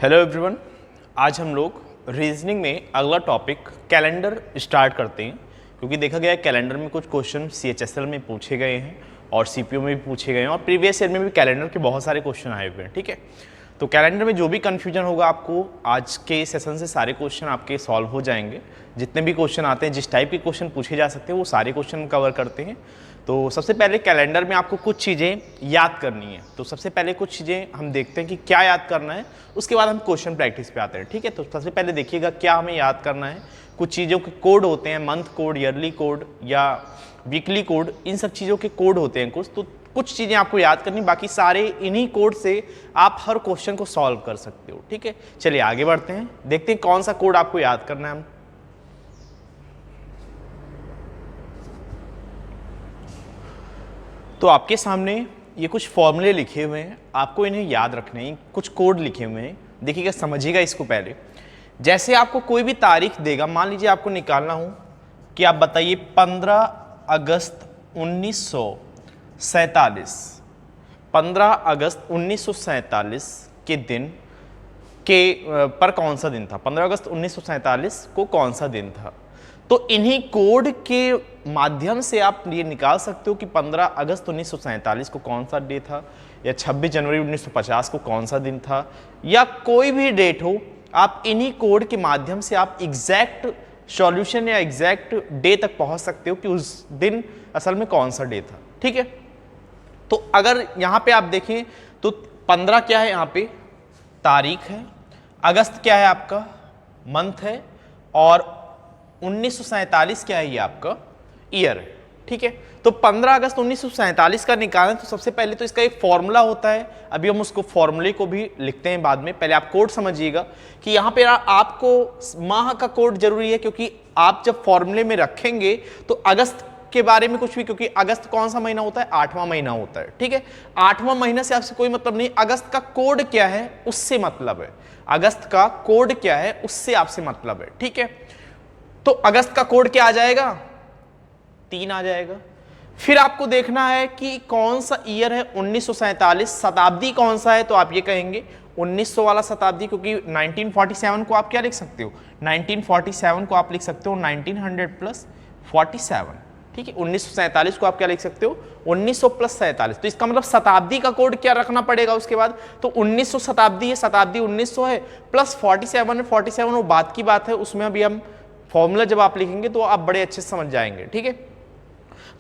Hello everyone, आज हम लोग रीजनिंग में अगला टॉपिक कैलेंडर स्टार्ट करते हैं। क्योंकि देखा गया है कैलेंडर में कुछ क्वेश्चन CHSL में पूछे गए हैं और CPO में भी पूछे गए हैं और प्रीवियस ईयर में भी कैलेंडर के बहुत सारे क्वेश्चन आए हुए हैं। ठीक है, तो कैलेंडर में जो भी कन्फ्यूजन होगा आपको आज के सेशन से सारे क्वेश्चन आपके सॉल्व हो जाएंगे। जितने भी क्वेश्चन आते हैं, जिस टाइप के क्वेश्चन पूछे जा सकते हैं वो सारे क्वेश्चन कवर करते हैं। तो सबसे पहले कैलेंडर में आपको कुछ चीज़ें याद करनी है। तो सबसे पहले कुछ चीज़ें हम देखते हैं कि क्या याद करना है, उसके बाद हम क्वेश्चन प्रैक्टिस पे आते हैं। ठीक है, तो सबसे पहले देखिएगा क्या हमें याद करना है। कुछ चीज़ों के कोड होते हैं, मंथ कोड, ईयरली कोड या वीकली कोड, इन सब चीज़ों के कोड होते हैं कुछ। तो कुछ चीज़ें आपको याद करनी, बाकी सारे इन्हीं कोड से आप हर क्वेश्चन को सॉल्व कर सकते हो। ठीक है, चलिए आगे बढ़ते हैं, देखते हैं कौन सा कोड आपको याद करना है। तो आपके सामने ये कुछ फॉर्मूले लिखे हुए हैं, आपको इन्हें याद रखने हैं। कुछ कोड लिखे हुए हैं, देखिएगा, समझिएगा इसको पहले। जैसे आपको कोई भी तारीख देगा, मान लीजिए आपको निकालना हो कि आप बताइए 15 अगस्त 1947, 15 अगस्त 1947 के दिन पर कौन सा दिन था, 15 अगस्त 1947 को कौन सा दिन था। तो इन्हीं कोड के माध्यम से आप ये निकाल सकते हो कि 15 अगस्त 1947 को कौन सा डे था, या 26 जनवरी 1950 को कौन सा दिन था, या कोई भी डेट हो। आप इन्हीं कोड के माध्यम से आप एग्जैक्ट सॉल्यूशन या एग्जैक्ट डे तक पहुंच सकते हो कि उस दिन असल में कौन सा डे था। ठीक है, तो अगर यहां पे आप देखें तो 15 क्या है, यहां पे तारीख है, अगस्त क्या है आपका मंथ है, और 1947 क्या है, ये आपका ईयर है। ठीक है, तो 15 अगस्त 1947 का निकालना, तो सबसे पहले तो इसका एक फॉर्मूला होता है। अभी हम उसको फॉर्मूले को भी लिखते हैं बाद में, पहले आप कोड समझिएगा कि यहाँ पे आपको माह का कोड जरूरी है, क्योंकि आप जब फॉर्मूले में रखेंगे तो अगस्त के बारे में कुछ भी, क्योंकि अगस्त कौन सा महीना होता है, 8वां महीना होता है। ठीक है, 8वां महीना से आपसे कोई मतलब नहीं, अगस्त का कोड क्या है उससे मतलब है, अगस्त का कोड क्या है उससे आपसे मतलब है। ठीक है, तो अगस्त का कोड क्या आ जाएगा, 3 आ जाएगा। फिर आपको देखना है कि कौन सा ईयर है, 1947, शताब्दी कौन सा है, तो आप ये कहेंगे 1900 वाला शताब्दी, क्योंकि 1947 को आप क्या लिख सकते हो, 1947 को आप लिख सकते हो 1900 प्लस 47। ठीक है, 1947 को आप क्या लिख सकते हो, 1900 प्लस 47। तो इसका मतलब शताब्दी का कोड क्या रखना पड़ेगा उसके बाद, तो 1900 शताब्दी है, शताब्दी 1900 है, प्लस 47 है, 47 वो बात की बात है, उसमें अभी हम फॉर्मूला जब आप लिखेंगे तो आप बड़े अच्छे से समझ जाएंगे। ठीक है,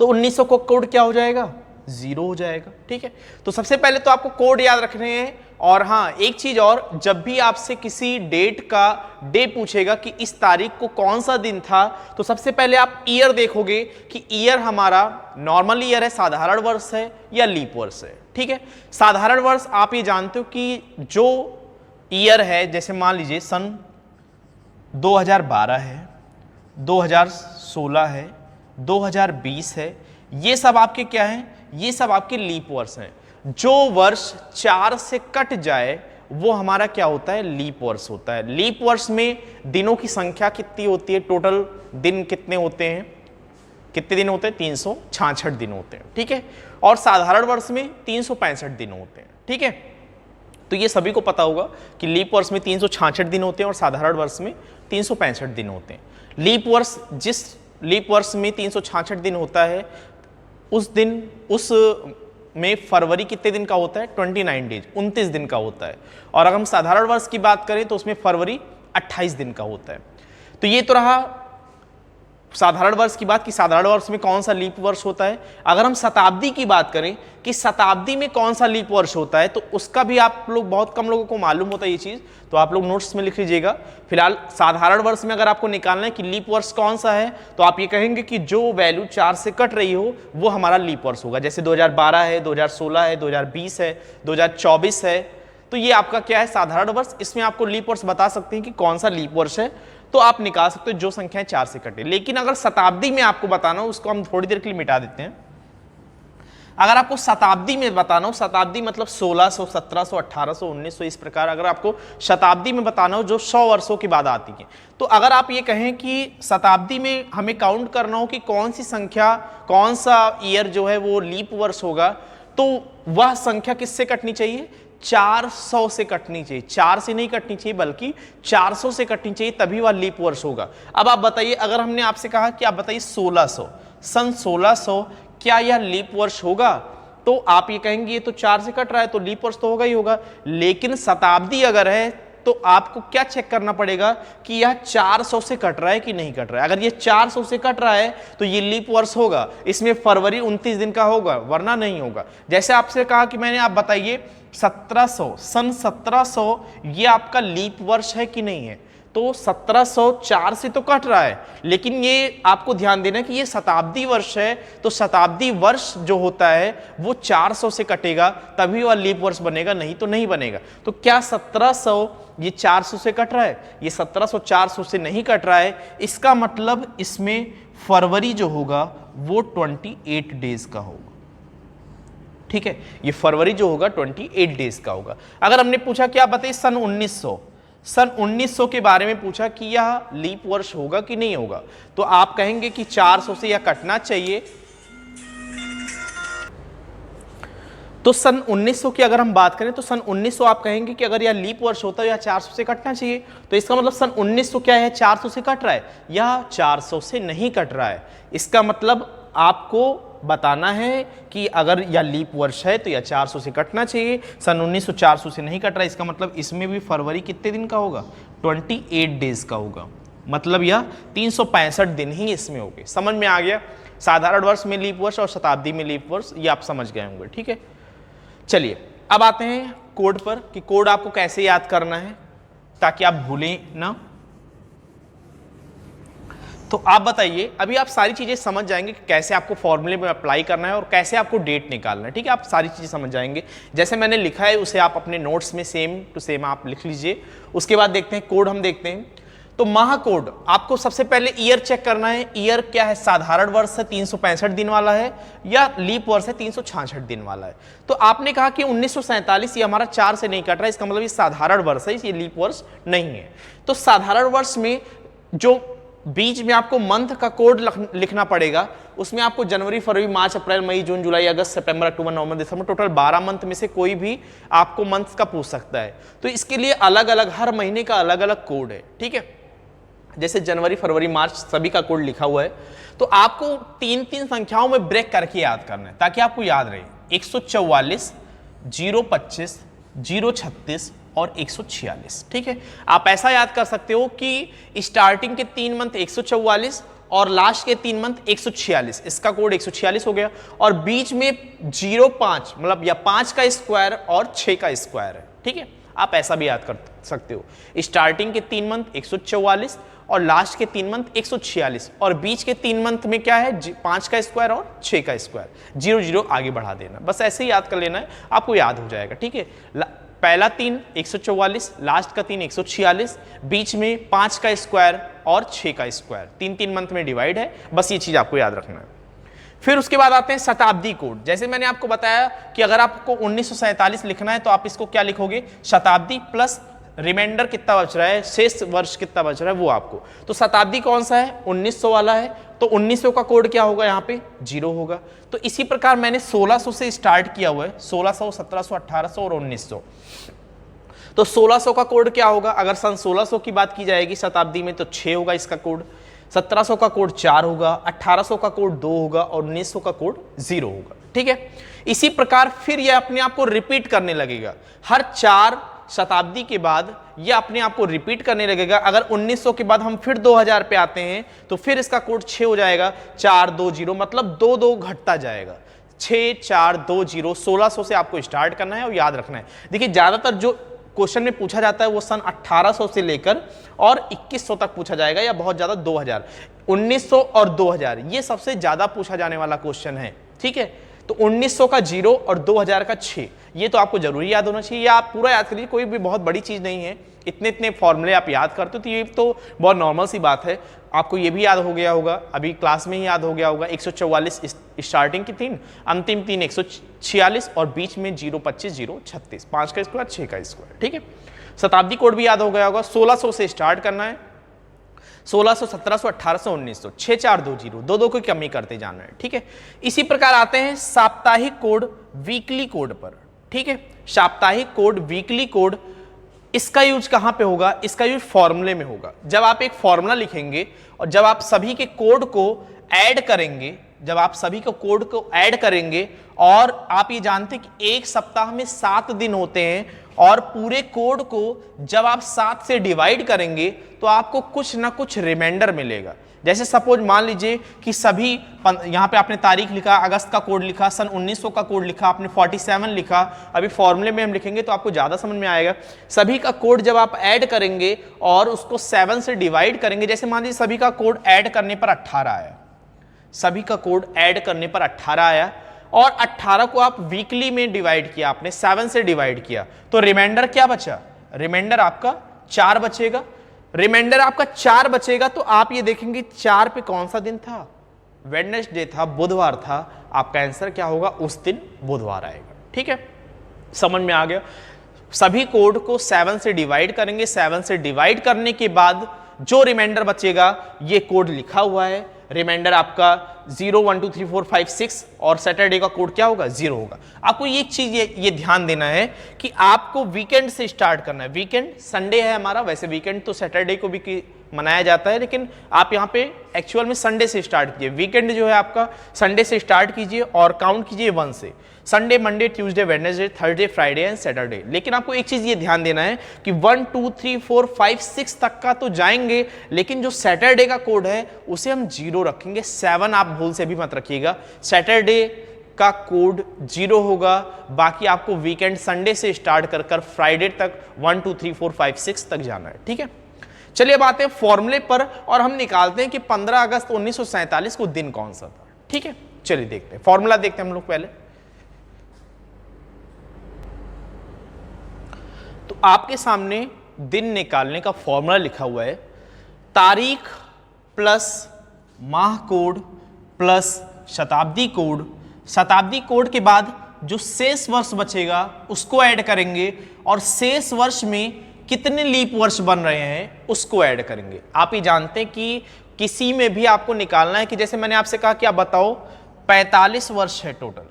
तो 1900 को कोड क्या हो जाएगा, 0 हो जाएगा। ठीक है, तो सबसे पहले तो आपको कोड याद रखने हैं। और हाँ, एक चीज और, जब भी आपसे किसी डेट का डे पूछेगा कि इस तारीख को कौन सा दिन था, तो सबसे पहले आप ईयर देखोगे कि ईयर हमारा नॉर्मल ईयर है, साधारण वर्ष है या लीप वर्ष है। ठीक है, साधारण वर्ष आप ये जानते हो कि जो ईयर है, जैसे मान लीजिए सन 2012 है, 2016 है, 2020 है, ये सब आपके क्या हैं, ये सब आपके लीप वर्ष हैं। जो वर्ष 4 से कट जाए वो हमारा क्या होता है, लीप वर्ष होता है। लीप वर्ष में दिनों की संख्या कितनी होती है, टोटल दिन कितने होते हैं, कितने दिन होते हैं, 366 दिन होते हैं। ठीक है, और साधारण वर्ष में 365 दिन होते हैं। ठीक है, तो ये सभी को पता होगा कि लीप वर्ष में 366 दिन होते हैं और साधारण वर्ष में 365 दिन होते हैं। लीप वर्ष, जिस लीप वर्ष में 366 दिन होता है, उस दिन उस में फरवरी कितने दिन का होता है, 29 डेज, 29 दिन का होता है। और अगर हम साधारण वर्ष की बात करें तो उसमें फरवरी 28 दिन का होता है। तो ये तो रहा साधारण वर्ष की बात कि साधारण वर्ष में कौन सा लीप वर्ष होता है। अगर हम शताब्दी की बात करें कि शताब्दी में कौन सा लीप वर्ष होता है, तो उसका भी आप लोग, बहुत कम लोगों को मालूम होता है ये चीज, तो आप लोग नोट्स में लिख लीजिएगा। फिलहाल साधारण वर्ष में अगर आपको निकालना है कि लीप वर्ष कौन सा है, तो आप ये कहेंगे कि जो वैल्यू 4 से कट रही हो वो हमारा लीप वर्ष होगा। जैसे 2012 है, 2016 है, 2020 है, 2024 है, तो ये आपका क्या है, साधारण वर्ष। इसमें आपको लीप वर्ष बता सकते हैं कि कौन सा लीप वर्ष है, तो आप निकाल सकते हो जो संख्याएं 4 से कटे। लेकिन अगर शताब्दी में आपको बताना हो, उसको हम थोड़ी देर के लिए मिटा देते हैं। अगर आपको शताब्दी में बताना हो, शताब्दी मतलब 1600, 1700, 1800, 1900, इस प्रकार अगर आपको शताब्दी में बताना हो जो 100 वर्षों के बाद आती है, तो अगर आप ये कहें कि शताब्दी में हमें काउंट करना हो कि कौन सी संख्या, कौन सा ईयर जो है वो लीप वर्ष होगा, तो वह संख्या किससे कटनी चाहिए, 400 से कटनी चाहिए, 4 से नहीं कटनी चाहिए बल्कि 400 से कटनी चाहिए, तभी वह लीप वर्ष होगा। अब आप बताइए, अगर हमने आपसे कहा कि आप बताइए 1600, सन 1600, क्या यह लीप वर्ष होगा? तो आप ये कहेंगे ये तो 4 से कट रहा है तो लीप वर्ष तो होगा ही होगा। लेकिन शताब्दी अगर है तो आपको क्या चेक करना पड़ेगा कि यह 400 से कट रहा है कि नहीं कट रहा है। अगर ये 400 से कट रहा है तो ये लीप वर्ष होगा, इसमें फरवरी 29 दिन का होगा, वरना नहीं होगा। जैसे आपसे कहा कि मैंने, आप बताइए 1700, सन 1700 ये आपका लीप वर्ष है कि नहीं है? तो 1704 से तो कट रहा है, लेकिन ये आपको ध्यान देना है कि ये शताब्दी वर्ष है, तो शताब्दी वर्ष जो होता है वो 400 से कटेगा तभी वह लीप वर्ष बनेगा, नहीं तो नहीं बनेगा। तो क्या 1700 ये 400 से कट रहा है? ये 1700 400 से नहीं कट रहा है, इसका मतलब इसमें फरवरी जो होगा वो 28 डेज का होगा। ठीक है, ये फरवरी जो होगा 28 डेज का होगा। अगर हमने पूछा कि आप बताइए सन 1900 के बारे में पूछा कि यह लीप वर्ष होगा कि नहीं होगा, तो आप कहेंगे कि 400 से यह कटना चाहिए। तो सन 1900 की अगर हम बात करें तो सन 1900 आप कहेंगे कि अगर यह लीप वर्ष होता है या 400 से कटना चाहिए, तो इसका मतलब सन 1900 क्या है, 400 से कट रहा है? यह 400 से नहीं कट रहा है। इसका मतलब आपको बताना है कि अगर यह लीप वर्ष है तो यह 400 से कटना चाहिए। सन 1900 400 से नहीं कट रहा है, इसका मतलब इसमें भी फरवरी कितने दिन का होगा? 28 डेज का होगा। मतलब यह 365 दिन ही इसमें होंगे। समझ में आ गया? साधारण वर्ष में लीप वर्ष और शताब्दी में लीप वर्ष, ये आप समझ गए होंगे। ठीक है, चलिए अब आते हैं कोड पर कि कोड आपको कैसे याद करना है ताकि आप भूलें ना। तो आप बताइए, अभी आप सारी चीजें समझ जाएंगे कि कैसे आपको फॉर्मूले में अप्लाई करना है और कैसे आपको डेट निकालना है। ठीक है, आप सारी चीजें समझ जाएंगे। जैसे मैंने लिखा है उसे आप अपने नोट्स में सेम टू सेम आप लिख लीजिए। उसके बाद देखते हैं कोड, हम देखते हैं। तो माह कोड आपको सबसे पहले ईयर चेक करना है। ईयर क्या है? साधारण वर्ष है 365 दिन वाला है या लीप वर्ष है 366 दिन वाला है। तो आपने कहा कि 1947 ये हमारा 4 से नहीं कट रहा है, इसका मतलब ये साधारण वर्ष है, ये लीप वर्ष नहीं है। तो साधारण वर्ष में जो बीच में आपको मंथ का कोड लिखना पड़ेगा, उसमें आपको जनवरी, फरवरी, मार्च, अप्रैल, मई, जून, जुलाई, अगस्त, सितंबर, अक्टूबर, नवंबर, दिसंबर, टोटल 12 मंथ में से कोई भी आपको मंथ का पूछ सकता है। तो इसके लिए अलग अलग हर महीने का अलग अलग कोड है। ठीक है, जैसे जनवरी, फरवरी, मार्च सभी का कोड लिखा हुआ है। तो आपको 3-3 संख्याओं में ब्रेक करके याद करना है ताकि आपको याद रहे। 144, 025, 036 और 146। ठीक है, आप ऐसा याद कर सकते हो कि स्टार्टिंग के 3 मंथ 144 और लास्ट के 3 मंथ 146, इसका कोड 146 हो गया। और बीच में 05 मतलब या 5 का स्क्वायर और 6 का स्क्वायर है। ठीक है, आप ऐसा भी याद कर सकते हो। स्टार्टिंग के 3 मंथ 144 और लास्ट के 3 मंथ 146 और बीच के 3 मंथ में क्या है? 5 का स्क्वायर और 6 का स्क्वायर। 0 आगे बढ़ा देना, बस ऐसे ही याद कर लेना है, आपको याद हो जाएगा। ठीक है, पहला 3 144, लास्ट का 3 146, बीच में 5 का स्क्वायर और 6 का स्क्वायर, 3-3 मंथ में डिवाइड है। बस ये चीज आपको याद रखना है। फिर उसके बाद आते हैं शताब्दी कोड। जैसे मैंने आपको बताया कि अगर आपको 1947 लिखना है तो आप इसको क्या लिखोगे? शताब्दी प्लस रिमाइंडर कितना बच रहा है, शेष वर्ष कितना बच रहा है वो आपको। तो शताब्दी कौन सा है? 1900 वाला है, तो 1900 का कोड क्या होगा? यहाँ पे 0 होगा। तो इसी प्रकार मैंने 1600 से स्टार्ट किया हुआ है, 1600, 1700, 1800 और 1900। तो 1600 का कोड क्या होगा? अगर सन 1600 की बात की जाएगी शताब्दी में तो 6 होगा इसका कोड, 1700 का कोड 4 होगा, 1800 का कोड 2 होगा और 1900 का कोड 0 होगा। ठीक है, इसी प्रकार फिर यह अपने आप को रिपीट करने लगेगा। हर 4 शताब्दी के बाद यह अपने आप को रिपीट करने लगेगा। अगर 1900 के बाद हम फिर 2000 पे आते हैं तो फिर इसका कोड 6 हो जाएगा, 420, मतलब 2 घटता जाएगा। 6 4 2 0। 1600 से आपको स्टार्ट करना है और याद रखना है। देखिए ज्यादातर जो क्वेश्चन में पूछा जाता है वो सन 1800 से लेकर और 2100 तक पूछा जाएगा या बहुत ज्यादा 2000। 1900 और 2000 ये सबसे ज्यादा पूछा जाने वाला क्वेश्चन है। ठीक है, तो 1900 का 0 और 2000 का 6, ये तो आपको जरूरी याद होना चाहिए। या आप पूरा याद करिए, कोई भी बहुत बड़ी चीज नहीं है। इतने फॉर्मूले आप याद करते हो तो ये तो बहुत नॉर्मल सी बात है। आपको ये भी याद हो गया होगा, अभी क्लास में ही याद हो गया होगा। 144 स्टार्टिंग की 3, अंतिम 3 146 और बीच में 025 036, 5 का स्क्वायर 6 का स्क्वायर। ठीक है, शताब्दी कोड भी याद हो गया होगा। 1600 से स्टार्ट करना है, 1600, 1700, 1800, 1900, 6 4 2 0, 2 की कमी करते जाना है। ठीक है, इसी प्रकार आते हैं साप्ताहिक कोड, वीकली कोड पर। ठीक है। साप्ताहिक कोड, वीकली कोड, इसका यूज कहां पे होगा? इसका यूज फॉर्मूले में होगा। जब आप एक फॉर्मूला लिखेंगे और जब आप सभी के कोड को ऐड करेंगे, जब आप सभी को कोड को ऐड करेंगे, और आप ये जानते हैं कि एक सप्ताह में 7 दिन होते हैं, और पूरे कोड को जब आप 7 से डिवाइड करेंगे तो आपको कुछ ना कुछ रिमाइंडर मिलेगा। जैसे सपोज मान लीजिए कि सभी, यहां पे आपने तारीख लिखा, अगस्त का कोड लिखा, सन 1900 का कोड लिखा, आपने 47 लिखा, अभी फॉर्मूले में हम लिखेंगे तो आपको ज्यादा समझ में आएगा। सभी का कोड जब आप ऐड करेंगे और उसको 7 से डिवाइड करेंगे, जैसे मान लीजिए सभी का कोड ऐड करने पर 18 आया, सभी का कोड ऐड करने पर 18 आया, और 18 को आप वीकली में डिवाइड किया, आपने 7 से डिवाइड किया, तो रिमाइंडर क्या बचा? रिमाइंडर आपका 4 बचेगा। रिमाइंडर आपका 4 बचेगा तो आप ये देखेंगे 4 पे कौन सा दिन था? वेडनेसडे था, बुधवार था। आपका आंसर क्या होगा? उस दिन बुधवार आएगा। ठीक है, समझ में आ गया। सभी कोड को 7 से डिवाइड करेंगे, 7 से डिवाइड करने के बाद जो रिमाइंडर बचेगा, ये कोड लिखा हुआ है, रिमाइंडर आपका 0 1 2 3 4 5 6, और सैटरडे का कोड क्या होगा? 0 होगा। आपको एक चीज ये ध्यान देना है कि आपको वीकेंड से स्टार्ट करना है। वीकेंड संडे है हमारा, वैसे वीकेंड तो सैटरडे को भी मनाया जाता है, लेकिन आप यहाँ पे एक्चुअल में संडे से स्टार्ट कीजिए। वीकेंड जो है आपका संडे से स्टार्ट कीजिए और काउंट कीजिए 1 से। Sunday, Monday, Tuesday, Wednesday, Thursday, Friday and Saturday. लेकिन आपको एक चीज ये ध्यान देना है कि 1 2 3 4 5 6 तक का तो जाएंगे, लेकिन जो सैटरडे का कोड है उसे हम 0 रखेंगे। 7 आप भूल से भी मत रखिएगा। सैटरडे का कोड 0 होगा। बाकी आपको वीकेंड संडे से स्टार्ट कर फ्राइडे तक 1 2 3 4 5 6 तक जाना है। ठीक है, चलिए अब आते हैं फॉर्मूले पर और हम निकालते हैं कि 15 अगस्त 1947 को दिन कौन सा था। ठीक है, चलिए देखते हैं, फॉर्मूला देखते हैं हम लोग पहले। तो आपके सामने दिन निकालने का फॉर्मूला लिखा हुआ है, तारीख प्लस माह कोड प्लस शताब्दी कोड। शताब्दी कोड के बाद जो शेष वर्ष बचेगा उसको ऐड करेंगे, और शेष वर्ष में कितने लीप वर्ष बन रहे हैं उसको ऐड करेंगे। आप ही जानते हैं कि किसी में भी आपको निकालना है कि जैसे मैंने आपसे कहा कि आप बताओ 45 वर्ष है टोटल,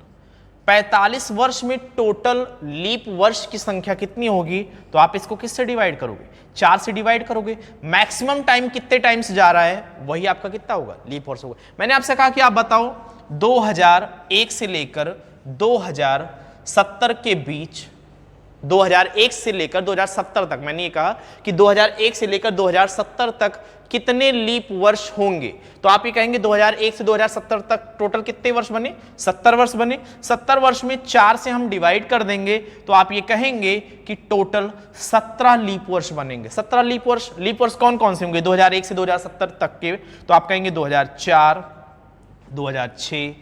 45 वर्ष में टोटल लीप वर्ष की संख्या कितनी होगी? तो आप इसको किससे डिवाइड करोगे? 4 से डिवाइड करोगे। मैक्सिमम टाइम कितने टाइम्स जा रहा है वही आपका कितना होगा? लीप वर्ष होगा। मैंने आपसे कहा कि आप बताओ 2001 से लेकर 2070 के बीच, 2001 से लेकर 2070 तक, मैंने ये कहा कि 2001 से लेकर 2070 तक कितने लीप वर्ष होंगे? तो आप ये कहेंगे 2001 से 2070 तक टोटल कितने वर्ष बने? 70 वर्ष बने। 70 वर्ष में 4 से हम डिवाइड कर देंगे तो आप ये कहेंगे कि टोटल 17 लीप वर्ष बनेंगे। 17 लीप वर्ष। लीप वर्ष कौन कौन से होंगे 2001 से 2070 तक के? तो आप कहेंगे 2004, 2006,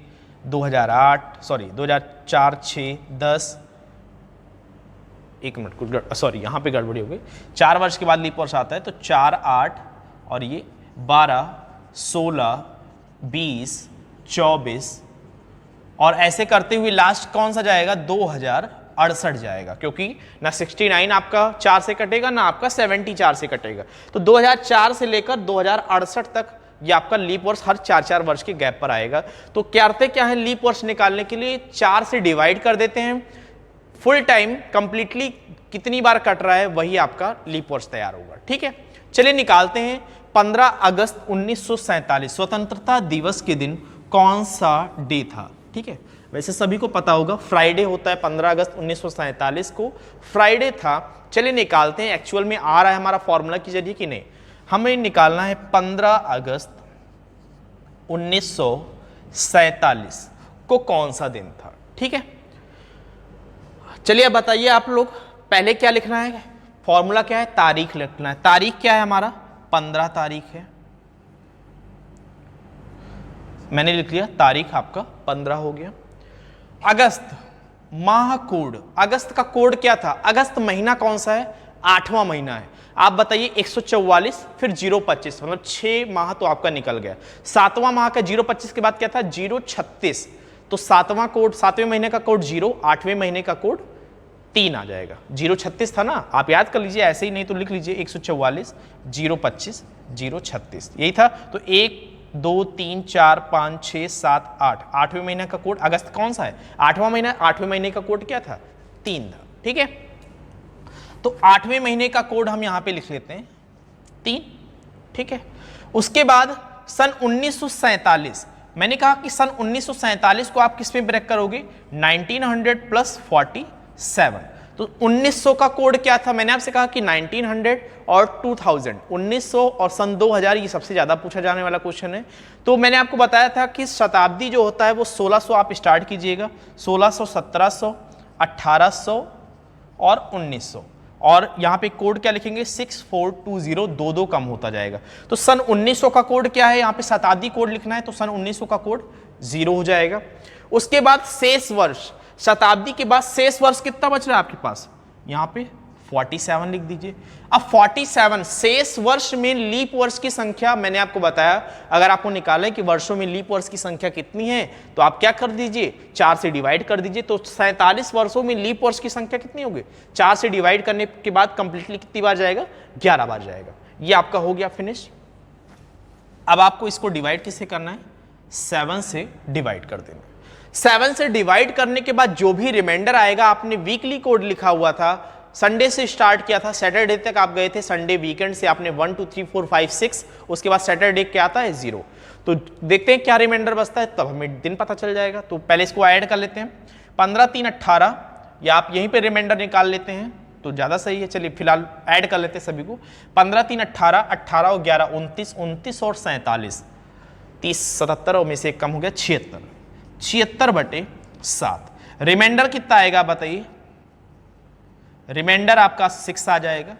2008, सॉरी 2004, 6, 10, एक मिनट कुछ सॉरी यहाँ पे गड़बड़ी हो गई। 4 वर्ष के बाद लीप वर्ष आता है, तो 4, 8 और ये 12, 16, 20, 24, और ऐसे करते हुए लास्ट कौन सा जाएगा? 2068 जाएगा, क्योंकि ना 69 आपका 4 से कटेगा ना आपका 70 4 से कटेगा। तो 2004 से लेकर 2068 तक ये आपका लीप वर्ष हर 4-4 वर्ष के गैप पर आएगा। तो करते क्या है, लीप वर्ष निकालने के लिए 4 से डिवाइड कर देते हैं। फुल टाइम कंप्लीटली कितनी बार कट रहा है वही आपका लीप वर्ष तैयार होगा। ठीक है, चलिए निकालते हैं। 15 अगस्त 1947 स्वतंत्रता दिवस के दिन कौन सा डे था? ठीक है, वैसे सभी को पता होगा फ्राइडे होता है। 15 अगस्त 1947 को फ्राइडे था। चलिए निकालते हैं, एक्चुअल में आ रहा है हमारा फॉर्मूला के जरिए कि नहीं। हमें निकालना है 15 अगस्त 1947 को कौन सा दिन था। ठीक है, चलिए अब बताइए आप लोग, पहले क्या लिखना है? फॉर्मूला क्या है? तारीख लिखना है। तारीख क्या है हमारा? 15 तारीख है। मैंने लिख लिया, तारीख आपका 15 हो गया। अगस्त, माह कोड। अगस्त का कोड क्या था? अगस्त महीना कौन सा है? 8वां महीना है। आप बताइए 144 फिर 025, मतलब 6 माह तो आपका निकल गया। 7वां माह का 025 के बाद क्या था? 036। तो 7वां कोड, 7वें महीने का कोड 0, 8वें महीने का कोड 3 आ जाएगा। 036 था ना, आप याद कर लीजिए, ऐसे ही नहीं तो लिख लीजिए 144 025 036, यही था। तो 1 2 3 4 5 6 7 8, 8वें महीने का कोड अगस्त कौन सा है? 8वां महीना। 8वें महीने का कोड क्या था? 3 था, ठीक है। तो 8वें महीने का कोड हम यहां पे लिख लेते हैं 3, ठीक है। उसके बाद सन 1947, मैंने कहा कि सन 1947 को आप किस में ब्रेक करोगे, 1900 प्लस 47। तो 1900 का कोड क्या था, मैंने आपसे कहा कि 1900 और 2000, 1900 और सन 2000, ये सबसे ज्यादा पूछा जाने वाला क्वेश्चन है। तो मैंने आपको बताया था कि शताब्दी जो होता है वो 1600 आप स्टार्ट कीजिएगा, 1600, 1700, 1800 और 1900, और यहाँ पे कोड क्या लिखेंगे 6420, दो कम होता जाएगा। तो सन 1900 का कोड क्या है, यहाँ पे शताब्दी कोड लिखना है, तो सन 1900 का कोड 0 हो जाएगा। उसके बाद शेष वर्ष, शताब्दी के बाद शेष वर्ष कितना बच रहा है आपके पास, यहाँ पे 47 लिख दीजिए। अब 47 शेष वर्ष में लीप वर्ष की संख्या, मैंने आपको बताया अगर आपको निकाले कि वर्षों में लीप वर्ष की संख्या कितनी है, तो आप क्या कर दीजिए, 4 से डिवाइड कर दीजिए। तो 47 वर्षों में लीप वर्ष की संख्या कितनी होगी, 4 से डिवाइड करने के बाद कंप्लीटली कितनी बार जाएगा, 11 बार जाएगा। ये आपका हो गया फिनिश। अब आपको इसको डिवाइड किससे करना है, 7 से डिवाइड कर देना। 7 से डिवाइड करने के बाद जो भी रिमाइंडर आएगा, आपने वीकली कोड लिखा हुआ था, संडे से स्टार्ट किया था, सैटरडे तक आप गए थे, संडे वीकेंड से आपने 1 2 3 4 5 6, उसके बाद सैटरडे क्या आता है 0। तो देखते हैं क्या रिमाइंडर बचता है, तब हमें दिन पता चल जाएगा। तो पहले इसको ऐड कर लेते हैं, 15 3 18, या आप यहीं पे रिमाइंडर निकाल लेते हैं तो ज़्यादा सही है। चलिए फिलहाल ऐड कर लेते हैं सभी को, 15 3 18, 18 और 11 29, 29 और 47, 30 77 और में से एक कम हो गया 76, 76/7। रिमाइंडर कितना आएगा बताइए, रिमाइंडर आपका 6 आ जाएगा,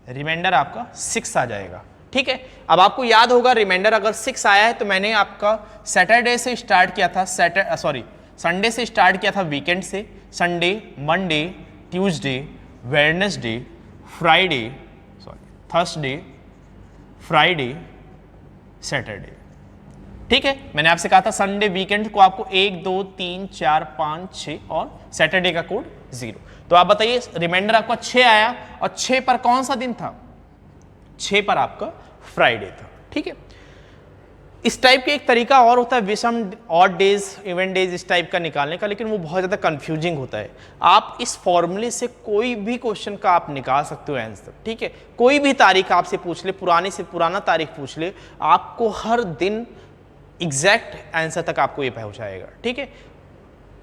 रिमाइंडर आपका 6 आ जाएगा, ठीक है। अब आपको याद होगा रिमाइंडर अगर 6 आया है तो मैंने आपका सैटरडे से स्टार्ट किया था, संडे से स्टार्ट किया था वीकेंड से, Sunday, Monday, Tuesday, Wednesday, Friday, Thursday, Friday, Saturday, ठीक है। मैंने आपसे कहा था संडे वीकेंड को आपको 1 2 3 4 5 6 और सैटरडे का कोड 0। तो आप बताइए रिमाइंडर आपका 6 आया, और 6 पर कौन सा दिन था, 6 पर आपका फ्राइडे था, ठीक है। इस टाइप के एक तरीका और होता है विषम ऑड डेज, इवेंट डेज, इस टाइप का निकालने का, लेकिन वो बहुत ज़्यादा कंफ्यूजिंग होता है। आप इस फॉर्मूले से कोई भी क्वेश्चन का आप निकाल सकते हो आंसर, ठीक है। कोई भी तारीख आपसे पूछ ले, पुरानी से पुराना तारीख पूछ ले, आपको हर दिन एग्जैक्ट आंसर तक आपको ये पहुंचाएगा, ठीक है।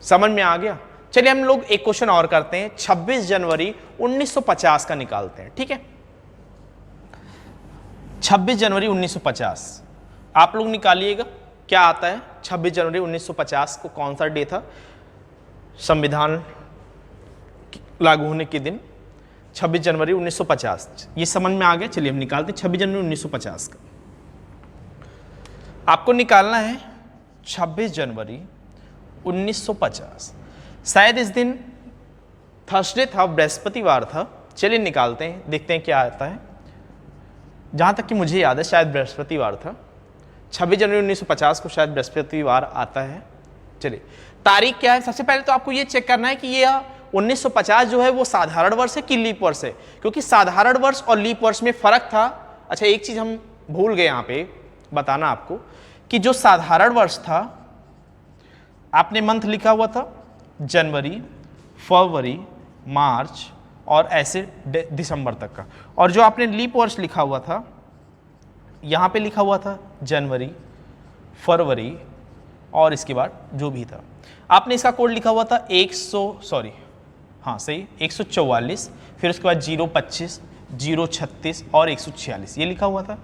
समझ में आ गया। चलिए हम लोग एक क्वेश्चन और करते हैं, 26 जनवरी 1950 का निकालते हैं, ठीक है। 26 जनवरी 1950 आप लोग निकालिएगा क्या आता है। 26 जनवरी 1950 को कौन सा डे था, संविधान लागू होने के दिन, 26 जनवरी 1950, ये समझ में आ गया। चलिए हम निकालते हैं 26 जनवरी 1950 का। आपको निकालना है 26 जनवरी 1950, शायद इस दिन थर्सडे था, बृहस्पतिवार था। चलिए निकालते हैं, देखते हैं क्या आता है। जहाँ तक कि मुझे याद है शायद बृहस्पतिवार था, 26 जनवरी 1950 को शायद बृहस्पतिवार आता है। चलिए तारीख क्या है, सबसे पहले तो आपको ये चेक करना है कि ये 1950 जो है वो साधारण वर्ष है कि लीप वर्ष है, क्योंकि साधारण वर्ष और लीप वर्ष में फर्क था। अच्छा एक चीज हम भूल गए यहाँ पे बताना आपको कि जो साधारण वर्ष था आपने मंथ लिखा हुआ था जनवरी, फरवरी, मार्च और ऐसे दिसंबर तक का, और जो आपने लीप वर्ष लिखा हुआ था यहाँ पे लिखा हुआ था जनवरी, फरवरी और इसके बाद जो भी था आपने इसका कोड लिखा हुआ था 144, फिर उसके बाद 025, 036 और 146 ये लिखा हुआ था।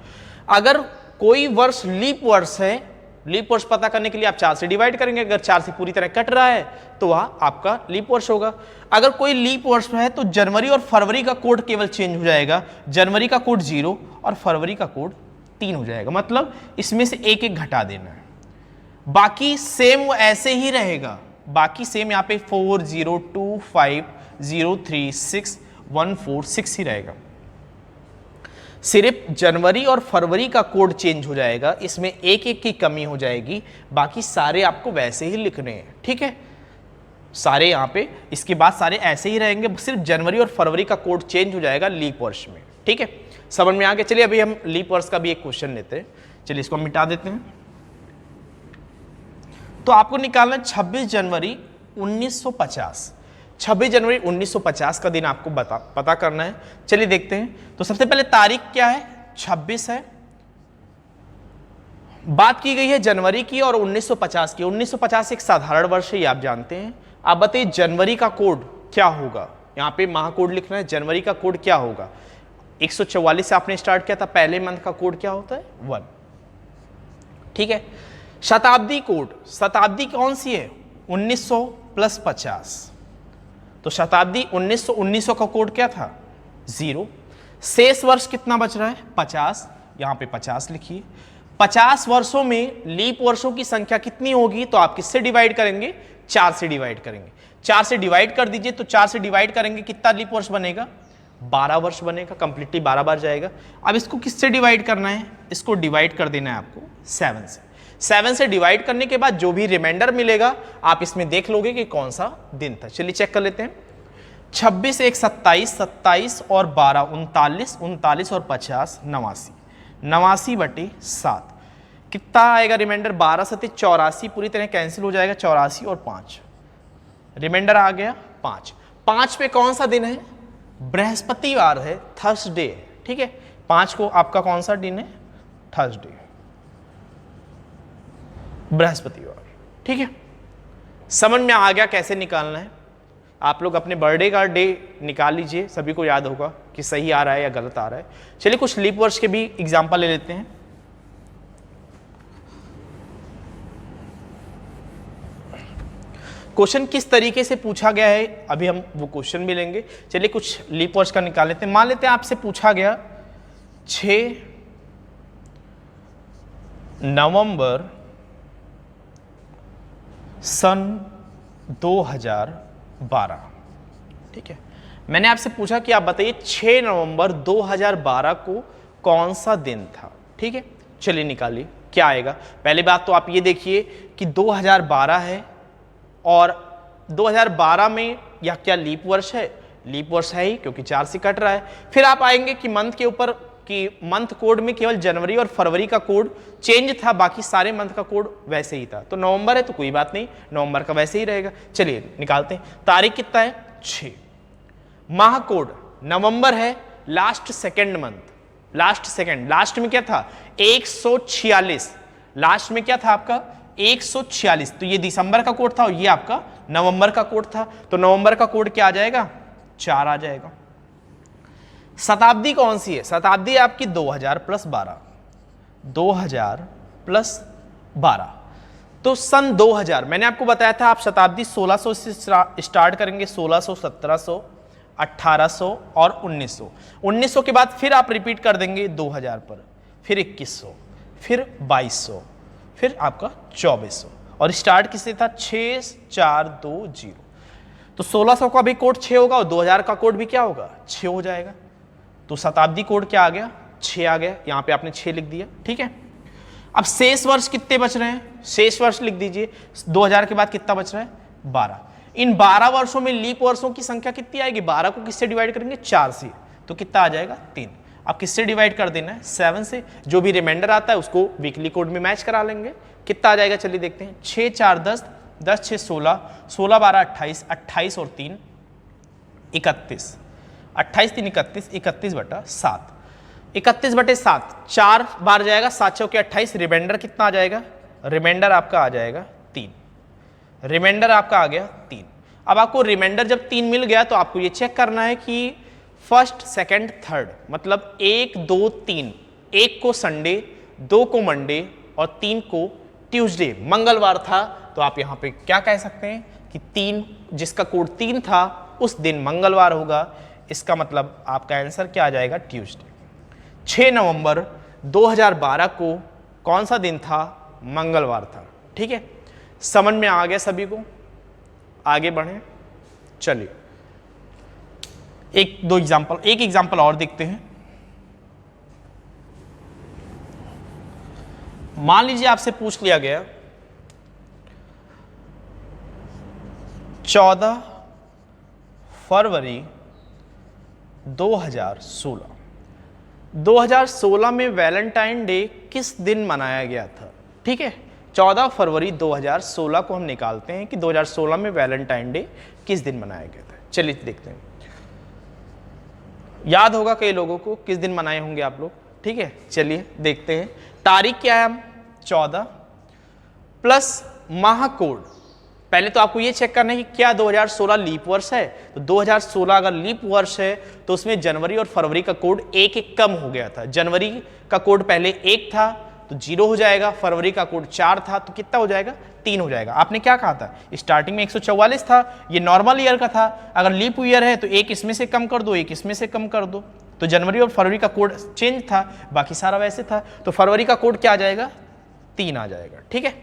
अगर कोई वर्ष लीप वर्ष है, लीप वर्ष पता करने के लिए आप 4 से डिवाइड करेंगे, अगर 4 से पूरी तरह कट रहा है तो वह आपका लीप वर्ष होगा। अगर कोई लीप वर्ष है तो जनवरी और फरवरी का कोड केवल चेंज हो जाएगा, जनवरी का कोड 0 और फरवरी का कोड 3 हो जाएगा, मतलब इसमें से एक एक घटा देना है, बाकी सेम वो ऐसे ही रहेगा। बाकी सेम यहाँ पे 4 0 2 5 0 3 6 1 4 6 ही रहेगा, सिर्फ जनवरी और फरवरी का कोड चेंज हो जाएगा, इसमें एक एक की कमी हो जाएगी, बाकी सारे आपको वैसे ही लिखने हैं, ठीक है। सारे यहाँ पे इसके बाद सारे ऐसे ही रहेंगे, सिर्फ जनवरी और फरवरी का कोड चेंज हो जाएगा लीप वर्ष में, ठीक है। समझ में आ गया। चलिए अभी हम लीप वर्ष का भी एक क्वेश्चन लेते हैं, चलिए इसको हम मिटा देते हैं। तो आपको निकालना 26 जनवरी 1950। 26 जनवरी 1950 का दिन आपको पता करना है। चलिए देखते हैं। तो सबसे पहले तारीख क्या है, 26 है। बात की गई है जनवरी की और 1950 की। 1950 एक साधारण वर्ष है, ये आप जानते हैं। आप बताइए जनवरी का कोड क्या होगा। यहां पे महाकोड लिखना है, जनवरी का कोड क्या होगा। 144 से आपने स्टार्ट किया था, पहले मंथ का कोड क्या होता है, 1। ठीक है। शताब्दी कोड, शताब्दी कौन सी है, 1900 प्लस 50। तो शताब्दी 1900 का कोड क्या था, 0। शेष वर्ष कितना बच रहा है, 50। यहां पे 50 लिखिए। 50 वर्षों में लीप वर्षों की संख्या कितनी होगी, तो आप किससे डिवाइड करेंगे, 4 से डिवाइड करेंगे। 4 से डिवाइड कर दीजिए। तो 4 से डिवाइड करेंगे, कितना लीप वर्ष बनेगा, 12 वर्ष बनेगा। कंप्लीटली 12 बार जाएगा। अब इसको किससे डिवाइड करना है, इसको डिवाइड कर देना है आपको 7 से। 7 से डिवाइड करने के बाद जो भी रिमाइंडर मिलेगा आप इसमें देख लोगे कि कौन सा दिन था। चलिए चेक कर लेते हैं। 26 1 27, 27 और 12 39, 39 और 50 89, 89 बटे 7। कितना आएगा रिमाइंडर, 12 सते 84, पूरी तरह कैंसिल हो जाएगा। 84 और 5 रिमाइंडर आ गया 5। 5 पे कौन सा दिन है, बृहस्पतिवार है, थर्सडे। ठीक है। 5 को आपका कौन सा दिन है, थर्सडे, बृहस्पतिवार। ठीक है। समझ में आ गया कैसे निकालना है। आप लोग अपने बर्थडे का डे निकाल लीजिए, सभी को याद होगा कि सही आ रहा है या गलत आ रहा है। चलिए कुछ लीप वर्ष के भी एग्जांपल ले लेते हैं। क्वेश्चन किस तरीके से पूछा गया है, अभी हम वो क्वेश्चन भी लेंगे। चलिए कुछ लीप वर्ष का निकाल लेते हैं। मान लेते हैं आपसे पूछा गया 6 नवंबर सन 2012। ठीक है। मैंने आपसे पूछा कि आप बताइए 6 नवंबर 2012 को कौन सा दिन था। ठीक है। चलिए निकालिए क्या आएगा। पहली बात तो आप ये देखिए कि 2012 है और 2012 में यह क्या लीप वर्ष है, लीप वर्ष है ही क्योंकि 4 से कट रहा है। फिर आप आएंगे कि मंथ के ऊपर कि मंथ कोड में केवल जनवरी और फरवरी का कोड चेंज था, बाकी सारे मंथ का कोड वैसे ही था। तो नवंबर है तो कोई बात नहीं, नवंबर का वैसे ही रहेगा। चलिए निकालते हैं। तारीख कितना है, 6। माह कोड नवंबर है, last second month, last second, last में क्या था 146, लास्ट में क्या था आपका 146। तो ये दिसंबर का कोड था और ये आपका नवंबर का कोड था। तो नवंबर का कोड क्या आ जाएगा, 4 आ जाएगा। शताब्दी कौन सी है, शताब्दी आपकी 2000 प्लस 12, 2000 प्लस 12। तो सन 2000 मैंने आपको बताया था, आप शताब्दी 1600 से स्टार्ट करेंगे, 1600, 1700, 1800 और 1900। 1900 के बाद फिर आप रिपीट कर देंगे 2000 पर, फिर 2100, फिर 2200, फिर आपका 2400 और स्टार्ट किससे था 6420। तो 1600 का भी कोड 6 होगा और 2000 का कोड भी क्या होगा 6 हो जाएगा। तो शताब्दी कोड क्या आ गया 6 आ गया। यहां पे आपने 6 लिख दिया। ठीक है। अब शेष वर्ष कितने बच रहे हैं, शेष वर्ष लिख दीजिए। 2000 के बाद कितना बच रहा है 12। इन 12 वर्षों में लीप वर्षों की संख्या कितनी आएगी, 12 को किससे डिवाइड करेंगे 4 से, तो कितना आ जाएगा 3। अब किससे डिवाइड कर देना है 7 से। जो भी रिमाइंडर आता है उसको वीकली कोड में मैच करा लेंगे। कितना आ जाएगा चलिए देखते हैं। 6 4 10, 10 6 16, 16 12 28, 28 और 3 31, 28 3 31, 31 बटा 7, 31 बटे 7 4 बार जाएगा, 7 6 के 28। रिमाइंडर कितना आ जाएगा, रिमाइंडर आपका आ जाएगा 3, रिमाइंडर आपका आ गया 3। अब आपको रिमाइंडर जब 3 मिल गया तो आपको ये चेक करना है कि फर्स्ट सेकंड थर्ड, मतलब 1 2 3, 1 को संडे, 2 को मंडे और 3 को ट्यूसडे, मंगलवार था। तो आप यहां पे क्या कह सकते हैं कि 3 जिसका कोड 3 था उस दिन मंगलवार होगा। इसका मतलब आपका आंसर क्या आ जाएगा ट्यूसडे। 6 नवंबर 2012 को कौन सा दिन था, मंगलवार था। ठीक है। समझ में आ गया सभी को, आगे बढ़ें। चलिए एक एग्जांपल और देखते हैं। मान लीजिए आपसे पूछ लिया गया 14 फरवरी 2016, 2016 में वैलेंटाइन डे किस दिन मनाया गया था। ठीक है। 14 फरवरी 2016 को हम निकालते हैं कि 2016 में वैलेंटाइन डे किस दिन मनाया गया था। चलिए देखते हैं, याद होगा कई लोगों को किस दिन मनाए होंगे आप लोग। ठीक है, चलिए देखते हैं। तारीख क्या है, हम 14 प्लस माह कोड। पहले तो आपको ये चेक करना है कि क्या 2016 लीप वर्ष है। तो 2016 अगर लीप वर्ष है तो उसमें जनवरी और फरवरी का कोड एक एक कम हो गया था। जनवरी का कोड पहले 1 था तो 0 हो जाएगा, फरवरी का कोड 4 था तो कितना हो जाएगा, 3 हो जाएगा। आपने क्या कहा था, स्टार्टिंग में 144 था, ये नॉर्मल ईयर का था। अगर लीप ईयर है तो एक इसमें से कम कर दो, एक इसमें से कम कर दो। तो जनवरी और फरवरी का कोड चेंज था, बाकी सारा वैसे था। तो फरवरी का कोड क्या आ जाएगा, 3 आ जाएगा। ठीक है,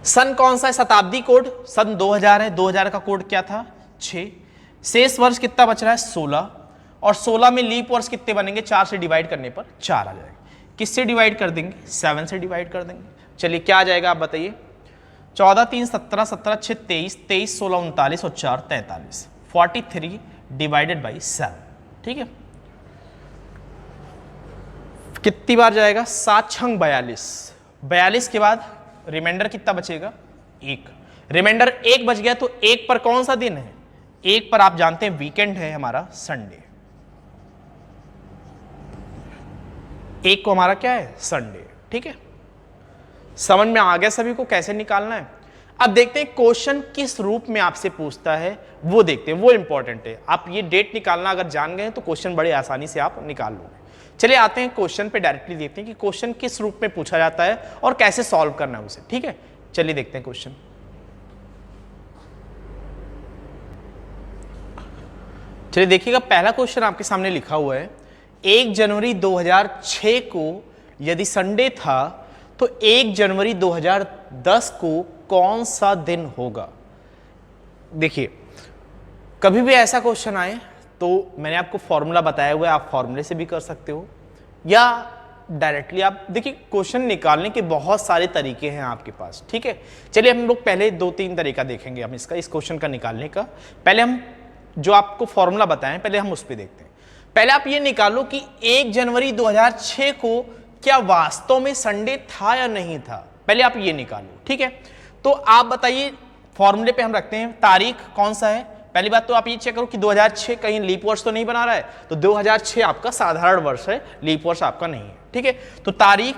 सन कौन सा है, शताब्दी कोड सन 2000 है। 2000 का कोड क्या था, 6। शेष वर्ष कितना बच रहा है, 16। और 16 में लीप वर्ष कितने बनेंगे, 4 से डिवाइड करने पर 4 आ जाएगा। किससे डिवाइड कर देंगे, 7 से डिवाइड कर देंगे। चलिए क्या आ जाएगा आप बताइए, 14 3 17, 17 6 23, 23 16 39 और 4 43, 43 डिवाइडेड बाई 7। ठीक है, कितनी बार जाएगा, 7 छंग 42। 42 के बाद रिमाइंडर कितना बचेगा, 1। रिमाइंडर 1 बच गया तो 1 पर कौन सा दिन है, 1 पर आप जानते हैं वीकेंड है हमारा, संडे। 1 को हमारा क्या है, संडे। ठीक है, समझ में आ गया सभी को कैसे निकालना है। अब देखते हैं क्वेश्चन किस रूप में आपसे पूछता है, वो देखते हैं, वो इंपॉर्टेंट है। आप ये डेट निकालना अगर जान गए तो क्वेश्चन बड़े आसानी से आप निकाल लोगे। चलिए आते हैं क्वेश्चन पे, डायरेक्टली देखते हैं कि क्वेश्चन किस रूप में पूछा जाता है और कैसे सॉल्व करना है उसे। ठीक है, चलिए देखते हैं क्वेश्चन। चलिए देखिएगा, पहला क्वेश्चन आपके सामने लिखा हुआ है, 1 जनवरी 2006 को यदि संडे था तो 1 जनवरी 2010 को कौन सा दिन होगा। देखिए, कभी भी ऐसा क्वेश्चन आए तो मैंने आपको फॉर्मूला बताया हुआ है, आप फॉर्मूले से भी कर सकते हो या डायरेक्टली आप। देखिए, क्वेश्चन निकालने के बहुत सारे तरीके हैं आपके पास। ठीक है, चलिए हम लोग पहले 2-3 तरीका देखेंगे हम इसका, इस क्वेश्चन का निकालने का। पहले हम जो आपको फॉर्मूला बताएं, पहले हम उस पर देखते हैं। पहले आप ये निकालो कि 1 जनवरी 2006 को क्या वास्तव में संडे था या नहीं था, पहले आप ये निकालो। ठीक है, तो आप बताइए, फॉर्मूले पे हम रखते हैं तारीख कौन सा है। पहली बात तो आप ये चेक करो कि 2006 कहीं लीप वर्ष तो नहीं बना रहा है, तो 2006 आपका साधारण वर्ष है, लीप वर्ष आपका नहीं है। ठीक है, तो तारीख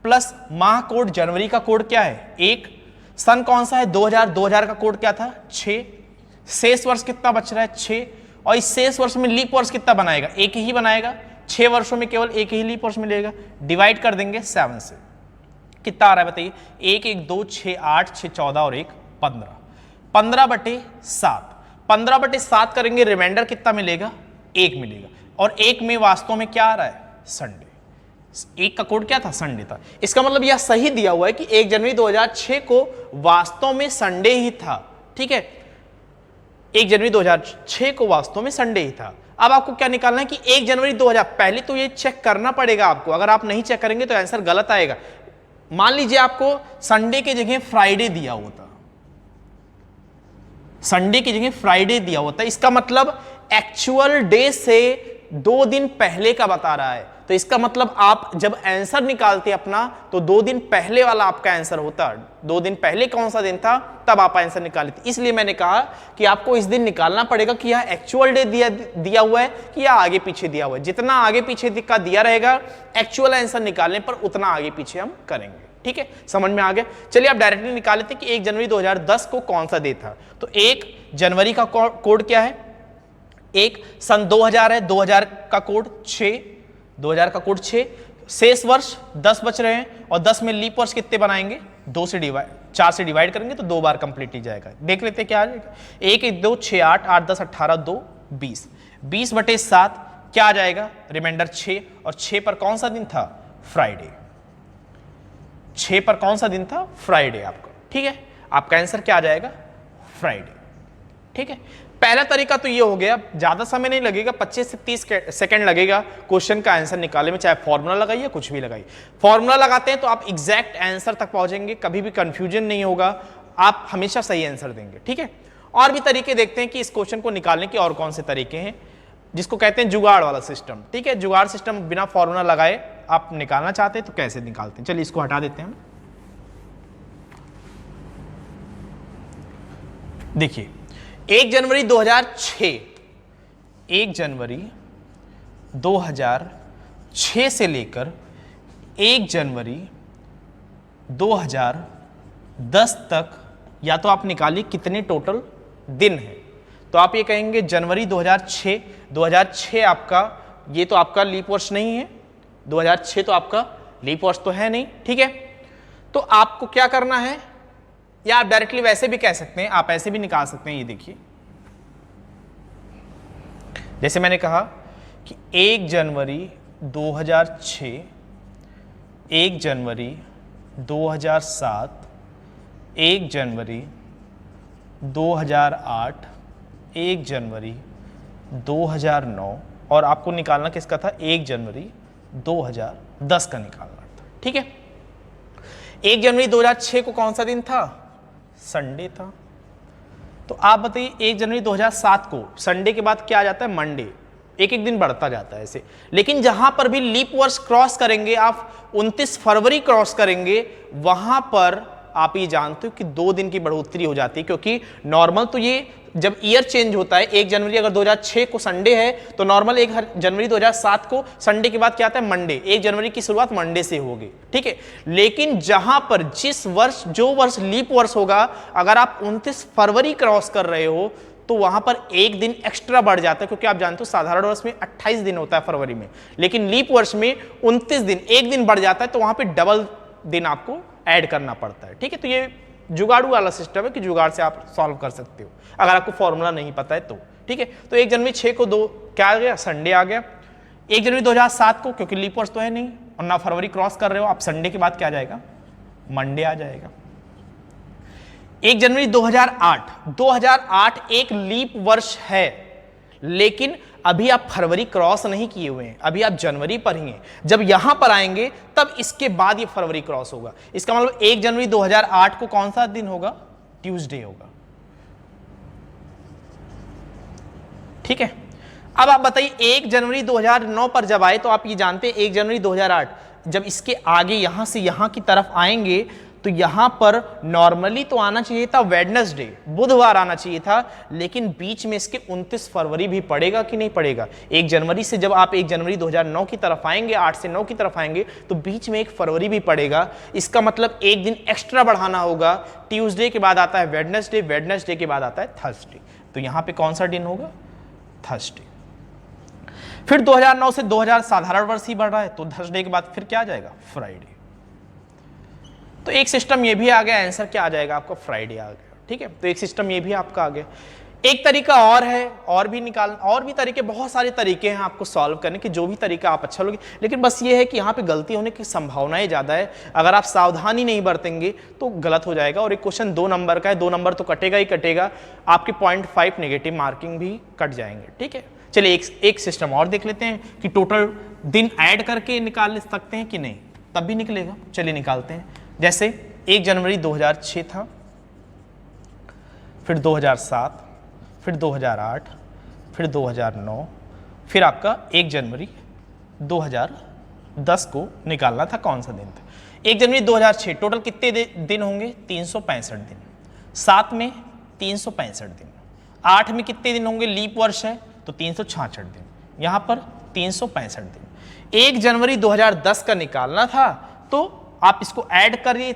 प्लस माह कोड, जनवरी का कोड क्या है, 1। सन कौन सा है, 2000, 2000 का कोड क्या था, 6। शेष वर्ष कितना बच रहा है, 6। और इस शेष वर्ष में लीप वर्ष कितना बनाएगा, एक ही बनाएगा। 6 वर्षों में केवल एक ही लीप वर्ष मिलेगा, डिवाइड कर देंगे 7 से। कितना आ रहा है बताइए, 1 1 2 6 8 6 14 और 1 15, 15/7। 15/7 करेंगे, रिमाइंडर कितना मिलेगा, 1 मिलेगा। और 1 में वास्तव में क्या आ रहा है, संडे। 1 का कोड क्या था, संडे था। इसका मतलब यह सही दिया हुआ है कि 1 जनवरी 2006 को वास्तव में संडे ही था। ठीक है, 1 जनवरी 2006 को वास्तव में संडे ही था। अब आपको क्या निकालना है कि 1 जनवरी 2000, पहले तो ये चेक करना पड़ेगा आपको। अगर आप नहीं चेक करेंगे तो आंसर गलत आएगा। मान लीजिए आपको संडे की जगह फ्राइडे दिया होता, संडे की जगह फ्राइडे दिया होता, इसका मतलब एक्चुअल डे से 2 दिन पहले का बता रहा है। तो इसका मतलब आप जब आंसर निकालते अपना तो 2 दिन पहले वाला आपका आंसर होता। 2 दिन पहले कौन सा दिन था, तब आप आंसर निकालते। इसलिए मैंने कहा कि आपको इस दिन निकालना पड़ेगा कि यह एक्चुअल डे दिया हुआ है कि यह आगे पीछे दिया हुआ है। जितना आगे पीछे का दिया रहेगा, एक्चुअल आंसर निकालने पर उतना आगे पीछे हम करेंगे। ठीक है, समझ में आ गया। चलिए आप डायरेक्टली निकाल लेते कि 1 जनवरी 2010 को कौन सा डे था। तो 1 जनवरी का कोड क्या है, 1। सन 2000 है, 2000 का कोड 6, 2000 का कोड 6। शेष वर्ष 10 बच रहे हैं और 10 में लीप वर्ष कितने बनाएंगे, 4 से डिवाइड करेंगे तो 2 बार कंप्लीट ही जाएगा। देख लेते हैं क्या आ जाएगा, 1 1 2 6 8 8 10 18 2 20, 20/7 क्या आ जाएगा, रिमाइंडर 6। और 6 पर कौन सा दिन था, फ्राइडे। 6 पर कौन सा दिन था, फ्राइडे आपका। ठीक है, आपका आंसर क्या आ जाएगा, फ्राइडे। ठीक है, पहला तरीका तो ये हो गया, ज्यादा समय नहीं लगेगा, 25 से 30 सेकंड लगेगा क्वेश्चन का आंसर निकालने में। चाहे फॉर्मूला लगाइए, कुछ भी लगाइए। फॉर्मूला लगाते हैं तो आप एग्जैक्ट आंसर तक पहुंचेंगे, कभी भी कंफ्यूजन नहीं होगा, आप हमेशा सही आंसर देंगे। ठीक है, और भी तरीके देखते हैं कि इस क्वेश्चन को निकालने के और कौन से तरीके हैं, जिसको कहते हैं जुगाड़ वाला सिस्टम। ठीक है, जुगाड़ सिस्टम बिना फॉर्मूला लगाए आप निकालना चाहते हैं तो कैसे निकालते हैं, चलिए इसको हटा देते हैं। देखिए 1 जनवरी 2006, 1 जनवरी 2006 से लेकर 1 जनवरी 2010 तक या तो आप निकालिए कितने टोटल दिन है। तो आप ये कहेंगे जनवरी 2006 आपका, ये तो आपका लीप वर्ष नहीं है, 2006 तो आपका लीप वर्ष तो है नहीं, ठीक है। तो आपको क्या करना है, या आप डायरेक्टली वैसे भी कह सकते हैं, आप ऐसे भी निकाल सकते हैं। ये देखिए जैसे मैंने कहा कि 1 जनवरी 2006, 1 जनवरी 2007, 1 जनवरी 2008, 1 जनवरी 2009 और आपको निकालना किसका था, 1 जनवरी 2010 का निकालना था, ठीक है। 1 जनवरी 2006 को कौन सा दिन था, संडे था। तो आप बताइए 1 जनवरी 2007 को संडे के बाद क्या आ जाता है, मंडे, एक एक दिन बढ़ता जाता है ऐसे। लेकिन जहां पर भी लीप वर्ष क्रॉस करेंगे आप, 29 फरवरी क्रॉस करेंगे, वहां पर आप ये जानते हो कि 2 दिन की बढ़ोतरी हो जाती है, क्योंकि नॉर्मल तो ये जब ईयर चेंज होता है, 1 जनवरी अगर 2006 को संडे है तो नॉर्मल 1 जनवरी 2007 को संडे के बाद क्या आता है, मंडे, 1 जनवरी की शुरुआत मंडे से होगी, ठीक है। लेकिन जहां पर जिस वर्ष जो वर्ष लीप वर्ष होगा, अगर आप 29 फरवरी क्रॉस कर रहे हो तो वहां पर 1 दिन एक्स्ट्रा बढ़ जाता है, क्योंकि आप जानते हो साधारण वर्ष में 28 दिन होता है फरवरी में, लेकिन लीप वर्ष में 29 दिन, 1 दिन बढ़ जाता है, तो वहां पर डबल दिन आपको ऐड करना पड़ता है, ठीक है। तो ये जुगाड़ू वाला सिस्टम है कि जुगाड़ से आप सॉल्व कर सकते हो अगर आपको फॉर्मूला नहीं पता है तो, ठीक है। तो 1 जनवरी 6 को 2 क्या आ गया, संडे आ गया। 1 जनवरी 2007 को, क्योंकि लीप वर्ष तो है नहीं और ना फरवरी क्रॉस कर रहे हो आप, संडे के बाद क्या आ जाएगा, मंडे आ जाएगा। 1 जनवरी 2008 एक लीप वर्ष है, लेकिन अभी आप फरवरी क्रॉस नहीं किए हुए हैं, अभी आप जनवरी पर ही हैं। जब यहां पर आएंगे तब इसके बाद ये फरवरी क्रॉस होगा। इसका मतलब 1 जनवरी 2008 को कौन सा दिन होगा, ट्यूसडे होगा, ठीक है। अब आप बताइए 1 जनवरी 2009 पर जब आए तो आप ये जानते हैं 1 जनवरी 2008 जब इसके आगे यहां से यहां की तरफ आएंगे तो यहां पर नॉर्मली तो आना चाहिए था वेडनेसडे, बुधवार आना चाहिए था, लेकिन बीच में इसके 29 फरवरी भी पड़ेगा कि नहीं पड़ेगा। 1 जनवरी से जब आप 1 जनवरी 2009 की तरफ आएंगे, 8 से 9 की तरफ आएंगे तो बीच में 1 फरवरी भी पड़ेगा। इसका मतलब 1 दिन एक्स्ट्रा बढ़ाना होगा। ट्यूसडे के बाद आता है वेडनेसडे, वेडनेसडे के बाद आता है थर्सडे, तो यहां पर कौन सा दिन होगा, थर्सडे। फिर 2009 से 2000 साधारण वर्ष ही बढ़ रहा है, तो थर्सडे के बाद फिर क्या आ जाएगा, फ्राइडे। तो एक सिस्टम ये भी आ गया, आंसर क्या आ जाएगा आपका, फ्राइडे आ गया, ठीक है। तो एक सिस्टम ये भी आपका आ गया। एक तरीका और है, और भी तरीके, बहुत सारे तरीके हैं आपको सॉल्व करने के, जो भी तरीका आप अच्छा लोगे, लेकिन बस ये है कि यहाँ पे गलती होने की संभावनाएं ज़्यादा है। अगर आप सावधानी नहीं बरतेंगे तो गलत हो जाएगा। और एक क्वेश्चन 2 नंबर का है, 2 नंबर तो कटेगा ही कटेगा, आपके 0.5 नेगेटिव मार्किंग भी कट जाएंगे, ठीक है। चलिए एक सिस्टम और देख लेते हैं कि टोटल दिन ऐड करके निकाल सकते हैं कि नहीं, तब भी निकलेगा। चलिए निकालते हैं। जैसे 1 जनवरी 2006 था, फिर 2007, फिर 2008, फिर 2009, फिर आपका 1 जनवरी 2010 को निकालना था कौन सा दिन था। 1 जनवरी 2006 टोटल कितने दिन होंगे, 365 दिन। 7 में 365 दिन, 8 में कितने दिन होंगे, लीप वर्ष है तो 366 दिन, यहां पर 365 दिन। 1 जनवरी 2010 का निकालना था तो आप इसको ऐड करिए,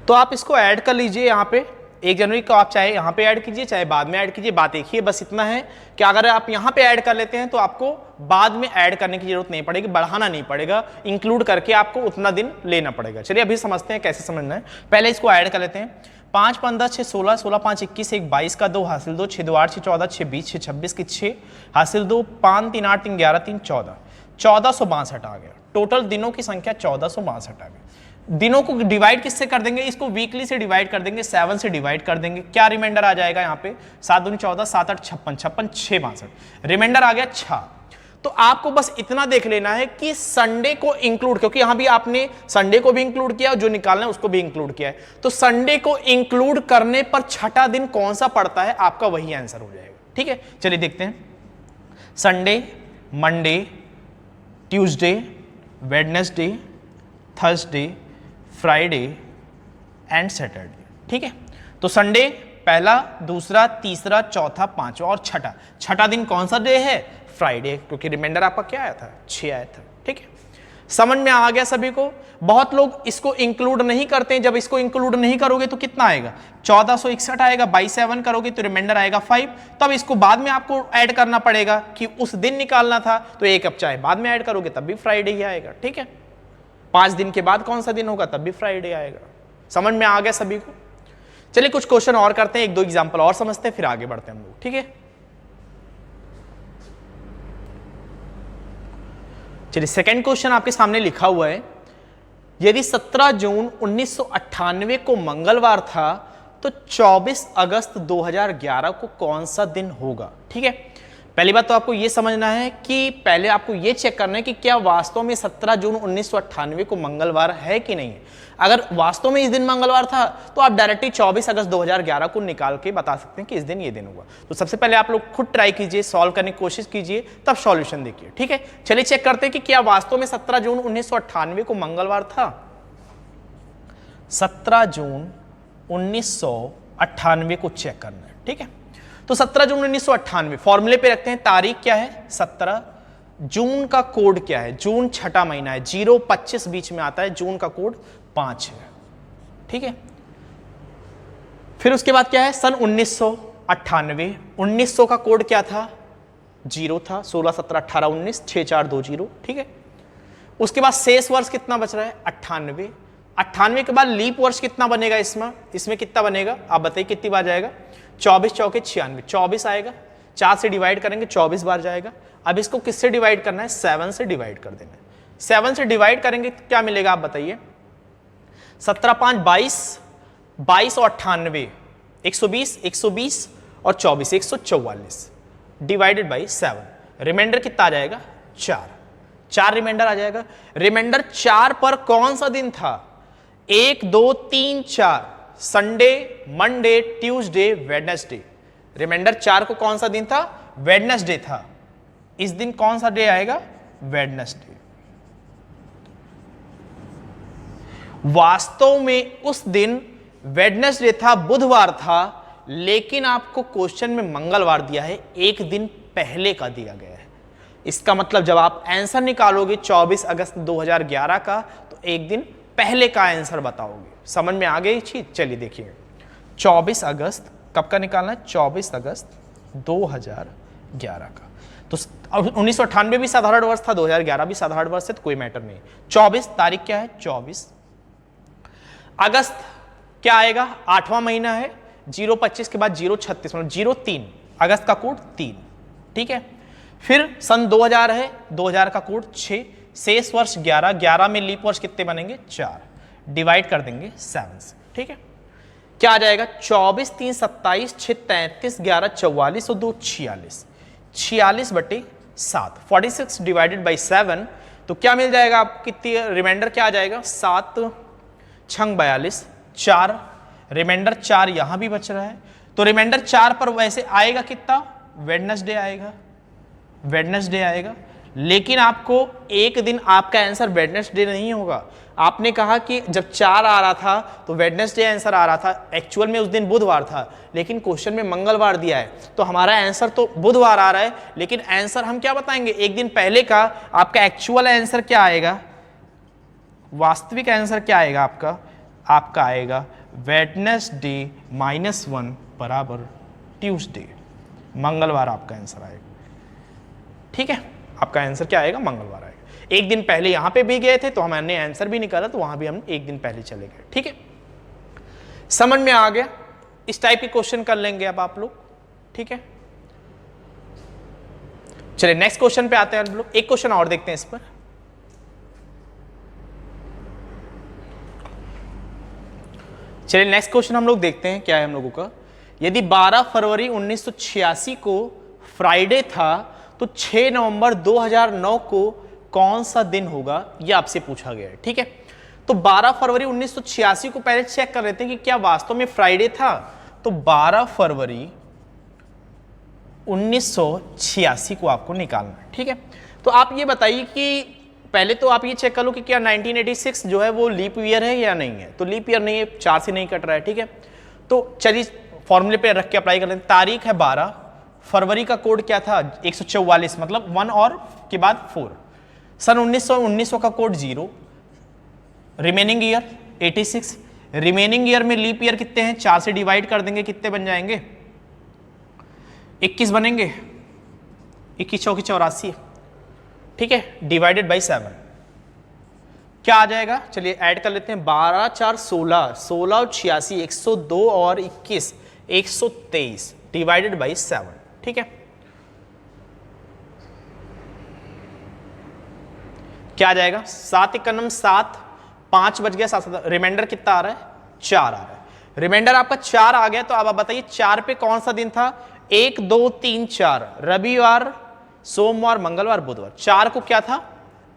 तो आप इसको ऐड कर लीजिए। यहाँ पे 1 जनवरी को आप चाहे यहाँ पे ऐड कीजिए चाहे बाद में ऐड कीजिए, बात एक ही है, बस इतना है कि अगर आप यहाँ पे ऐड कर लेते हैं तो आपको बाद में ऐड करने की जरूरत नहीं पड़ेगी, बढ़ाना नहीं पड़ेगा, इंक्लूड करके आपको उतना दिन लेना पड़ेगा। चलिए अभी समझते हैं कैसे समझना है। पहले इसको ऐड कर लेते हैं। 5 15 6 16, 16 5 21, 1 22 का 2 हासिल 2, 6 2 8 6 14, 6 20 6 26 की 6 हासिल 2, 5 3 8 3 11 3 14, 1462 आ गया। टोटल दिनों की संख्या 1462 आ गई। दिनों को डिवाइड किससे कर देंगे, इसको वीकली से डिवाइड कर देंगे, 7 से डिवाइड कर देंगे। क्या रिमाइंडर आ जाएगा यहाँ पे, 7 दूनी 14, 7 8 56, 56 6 62, रिमाइंडर आ गया 6। तो आपको बस इतना देख लेना है कि संडे को इंक्लूड, क्योंकि यहां भी आपने संडे को भी इंक्लूड किया और जो निकालना है उसको भी इंक्लूड किया है, तो संडे को इंक्लूड करने पर छठा दिन कौन सा पड़ता है, आपका वही आंसर हो जाएगा। ठीक है, चलिए देखते हैं। Sunday, Monday, Tuesday, Wednesday, Thursday, Friday and Saturday. ठीक है, तो संडे पहला, दूसरा, तीसरा, चौथा, पांचवा और छठा दिन कौन सा डे है? फ्राइडे, क्योंकि रिमाइंडर आपका क्या आया था? 6 आया था। ठीक है, समझ में आ गया सभी को? बहुत लोग इसको इंक्लूड नहीं करते हैं, जब इसको इंक्लूड नहीं करोगे तो कितना आएगा? 1461 आएगा, बाई 7 करोगे तो रिमाइंडर आएगा 5। तब इसको बाद में आपको ऐड करना पड़ेगा कि उस दिन निकालना था, तो एक अब चाहे बाद में ऐड करोगे तब भी फ्राइडे ही आएगा। ठीक है, 5 दिन के बाद कौन सा दिन होगा? तब भी फ्राइडे आएगा। समझ में आ गया सभी को? चलिए कुछ क्वेश्चन और करते हैं, 1-2 एग्जांपल और समझते हैं, फिर आगे बढ़ते हैं हम लोग। ठीक है, चलिए सेकंड क्वेश्चन आपके सामने लिखा हुआ है, यदि 17 जून 1998 को मंगलवार था तो 24 अगस्त 2011 को कौन सा दिन होगा? ठीक है, पहली बात तो आपको यह समझना है कि पहले आपको यह चेक करना है कि क्या वास्तव में 17 जून 1998 को मंगलवार है कि नहीं है। अगर वास्तव में इस दिन मंगलवार था तो आप डायरेक्टली 24 अगस्त 2011 को निकाल के बता सकते हैं कि इस दिन ये दिन होगा। तो सबसे पहले आप लोग खुद ट्राई कीजिए, सॉल्व करने की कोशिश कीजिए, तब सॉल्यूशन देखिए। ठीक है, चलिए चेक करते हैं कि क्या वास्तव में 17 जून 1998 को मंगलवार था। 17 जून 1998 को चेक करना है। ठीक है, तो 17 जून 1998 फॉर्मूले पे रखते हैं। तारीख क्या है? 17। जून का कोड क्या है? जून छठा महीना है, 0-25 बीच में आता है, जून का कोड 5 है। ठीक है, फिर उसके बाद क्या है? सन 1998। 1900 का कोड क्या था? 0 था। 16, 17, 18, 19, 6420। ठीक है, उसके बाद शेष वर्ष कितना बच रहा है? 98। 98 के बाद लीप वर्ष कितना बनेगा? इसमें कितना बनेगा आप बताइए, कितनी बार जाएगा? 24 चौके 96, 24 आएगा। 4 से डिवाइड करेंगे 24 बार जाएगा। अब इसको किससे डिवाइड करना है? 7 से डिवाइड कर देना है। 7 से डिवाइड करेंगे तो क्या मिलेगा आप बताइए? 17, 5, 22, 22 और 98, 120, 120 और 24, 144 डिवाइडेड बाई 7। रिमाइंडर कितना आ जाएगा? 4 रिमाइंडर आ जाएगा। रिमाइंडर 4 पर कौन सा दिन था? 1, 2, 3, 4, Sunday, Monday, Tuesday, Wednesday. Reminder 4 को कौन सा दिन था? वेडनेसडे था। इस दिन कौन सा डे आएगा? वेडनेसडे। वास्तव में उस दिन वेडनेसडे था, बुधवार था, लेकिन आपको क्वेश्चन में मंगलवार दिया है, एक दिन पहले का दिया गया है। इसका मतलब जब आप आंसर निकालोगे 24 अगस्त 2011 का, तो एक दिन पहले का आंसर बताओगे। समझ में आ गई चीज? चलिए देखिए, 24 अगस्त कब का निकालना है? 24 अगस्त 2011 का। तो 1998 भी साधारण वर्ष था, 2011 भी साधारण वर्ष है, तो कोई मैटर नहीं। 24 तारीख क्या है? 24 अगस्त क्या आएगा? 8वां महीना है, 0-25 के बाद 0-36 मतलब 0-3, अगस्त का कोड 3। ठीक है, फिर सन 2000 है, 2000 का कोड 6, शेष वर्ष 11, 11 में लीप वर्ष कितने बनेंगे? 4, डिवाइड कर देंगे 7 से। ठीक है, क्या आ जाएगा? 24, 3, 27, 6, 33, 11, 44 और 2, 46, 46/7, 46 डिवाइडेड बाई 7। तो क्या मिल जाएगा आपको? कितनी रिमाइंडर क्या आ जाएगा? 7 छंग 42, 4 रिमाइंडर 4 यहां भी बच रहा है। तो रिमाइंडर 4 पर वैसे आएगा कितना? वेडनेसडे आएगा, वेडनेसडे आएगा। लेकिन आपको एक दिन आपका आंसर वेडनेसडे नहीं होगा। आपने कहा कि जब 4 आ रहा था तो वेडनेसडे आंसर आ रहा था, एक्चुअल में उस दिन बुधवार था, लेकिन क्वेश्चन में मंगलवार दिया है, तो हमारा आंसर तो बुधवार आ रहा है, लेकिन आंसर हम क्या बताएंगे? एक दिन पहले का। आपका एक्चुअल आंसर क्या आएगा? वास्तविक आंसर क्या आएगा आपका? आपका आएगा वेडनेसडे -1 बराबर ट्यूसडे। मंगलवार आपका आंसर आएगा। ठीक है, आपका आंसर क्या आएगा? मंगलवार आएगा। एक दिन पहले यहां पे भी गए थे तो हमने आंसर भी निकाला, तो वहां भी हम एक दिन पहले चले गए। ठीक है, समझ में आ गया? इस टाइप के क्वेश्चन कर लेंगे अब आप लोग। ठीक है, चलिए नेक्स्ट क्वेश्चन पे आते हैं हम लोग। एक क्वेश्चन और देखते हैं इस पर। चलिए नेक्स्ट क्वेश्चन हम लोग देखते हैं क्या है हम लोगों का। यदि 12 फरवरी 1986 को फ्राइडे था तो 6 नवंबर 2009 को कौन सा दिन होगा? यह आपसे पूछा गया है। ठीक है, तो 12 फरवरी 1986 को पहले चेक कर लेते हैं कि क्या वास्तव में फ्राइडे था। तो 12 फरवरी 1986 को आपको निकालना है। ठीक है, तो आप ये बताइए कि पहले तो आप ये चेक कर लो कि क्या 1986 जो है वो लीप ईयर है या नहीं है। तो लीप ईयर नहीं है, 4 से नहीं कट रहा है, ठीक है। तो चलिए फॉर्मूले पे रख के अप्लाई कर लेते हैं। तारीख है 12, फरवरी का कोड क्या था 144, मतलब 1 और के बाद 4। सन 1900 का code 0, remaining year 86, remaining year में लीप ईयर कितने हैं, 4 से डिवाइड कर देंगे, कितने बन जाएंगे, 21 बनेंगे, 21 चौकी 84, ठीक है, डिवाइडेड बाई 7 क्या आ जाएगा, चलिए ऐड कर लेते हैं। 12 4 16, 16 और 86, 102 और 21, 123 डिवाइडेड बाई 7, ठीक है। क्या आ जाएगा, 7 एकम 7, 5 बच गया, 7 रिमाइंडर कितना आ रहा है, 4 आ रहा है। रिमाइंडर आपका 4 आ गया, तो अब आप बताइए 4 पे कौन सा दिन था, 1 2 3 4, रविवार, सोमवार, मंगलवार, बुधवार। 4 को क्या था,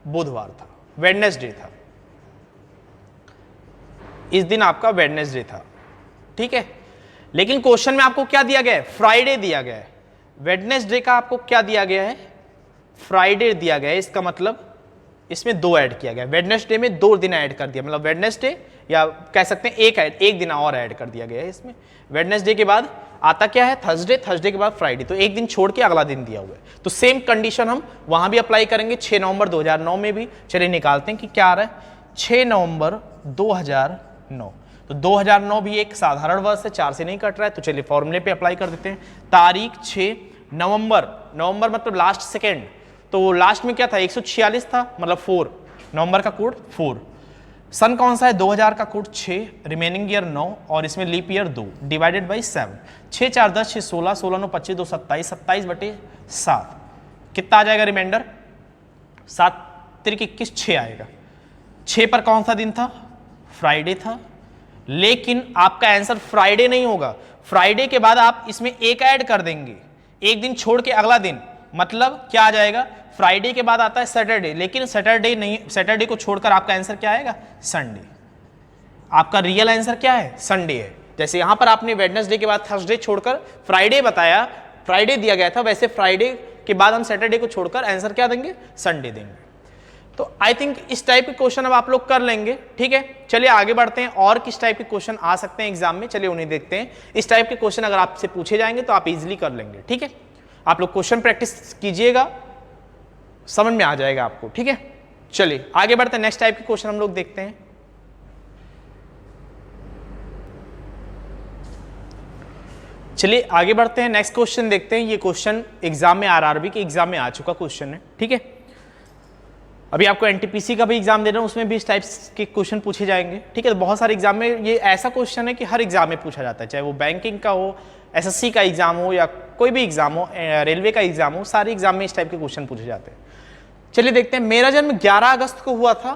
बुधवार था, वेडनेसडे था, इस दिन आपका वेडनेसडे था, ठीक है। लेकिन क्वेश्चन में आपको क्या दिया गया है, फ्राइडे दिया गया है। वेडनेसडे का आपको क्या दिया गया है, फ्राइडे दिया गया है। इसका मतलब इसमें 2 ऐड किया गया, वेडनेसडे में 2 दिन ऐड कर दिया, मतलब वेडनेसडे या कह सकते हैं एक दिन और ऐड कर दिया गया है इसमें। वेडनेसडे के बाद आता क्या है, थर्सडे, थर्सडे के बाद फ्राइडे, तो एक दिन छोड़ के अगला दिन दिया हुआ है। तो सेम कंडीशन हम वहां भी अप्लाई करेंगे 6 नवंबर 2009 में भी। चलिए निकालते हैं कि क्या आ रहा है, 6 नवंबर 2009। तो 2009 भी एक साधारण वर्ष है, 4 से नहीं कट रहा है, तो चलिए फॉर्मूले पे अप्लाई कर देते हैं। तारीख 6 नवंबर, नवंबर मतलब लास्ट सेकेंड, तो लास्ट में क्या था, 146 था, मतलब 4, नवंबर का कोड 4। सन कौन सा है, 2000 का कोड 6, रिमेनिंग ईयर 9 और इसमें लीप ईयर 2, डिवाइडेड बाई 7। 6 4 10, 6 16, 16 9 25, 2 27, 27/7 कितना आ जाएगा रिमाइंडर, 7 3 21, 6 आएगा। 6 पर कौन सा दिन था, फ्राइडे था। लेकिन आपका आंसर फ्राइडे नहीं होगा, फ्राइडे के बाद आप इसमें एक ऐड कर देंगे, एक दिन छोड़ के अगला दिन, मतलब क्या आ जाएगा, फ्राइडे के बाद आता है सैटरडे, लेकिन सैटरडे नहीं, सैटरडे को छोड़कर आपका आंसर क्या आएगा, संडे। आपका रियल आंसर क्या है, संडे है। जैसे यहां पर आपने वेडनेसडे के बाद थर्सडे छोड़कर फ्राइडे बताया, फ्राइडे दिया गया था, वैसे फ्राइडे के बाद हम सैटरडे को छोड़कर आंसर क्या देंगे, संडे देंगे। तो आई थिंक इस टाइप के क्वेश्चन अब आप लोग कर लेंगे, ठीक है। चलिए आगे बढ़ते हैं, और किस टाइप के क्वेश्चन आ सकते हैं एग्जाम में, चलिए उन्हें देखते हैं। इस टाइप के क्वेश्चन अगर आपसे पूछे जाएंगे तो आप इजीली कर लेंगे, ठीक है। आप लोग क्वेश्चन प्रैक्टिस कीजिएगा, समझ में आ जाएगा आपको, ठीक है। चलिए आगे बढ़ते हैं, नेक्स्ट टाइप के क्वेश्चन हम लोग देखते हैं। चलिए आगे बढ़ते हैं, नेक्स्ट क्वेश्चन देखते हैं। ये क्वेश्चन एग्जाम में आरआरबी के एग्जाम में आ चुका क्वेश्चन है, ठीक है। अभी आपको एनटीपीसी का भी एग्जाम दे रहा हूं, उसमें भी इस टाइप के क्वेश्चन पूछे जाएंगे, ठीक है। तो बहुत सारे एग्जाम में ये ऐसा क्वेश्चन है कि हर एग्जाम में पूछा जाता है, चाहे वो बैंकिंग का हो, एसएससी का एग्जाम हो, या कोई भी एग्जाम हो, रेलवे का एग्जाम हो, सारे एग्जाम में इस टाइप के क्वेश्चन पूछे जाते हैं। चलिए देखते हैं। मेरा जन्म 11 अगस्त को हुआ था,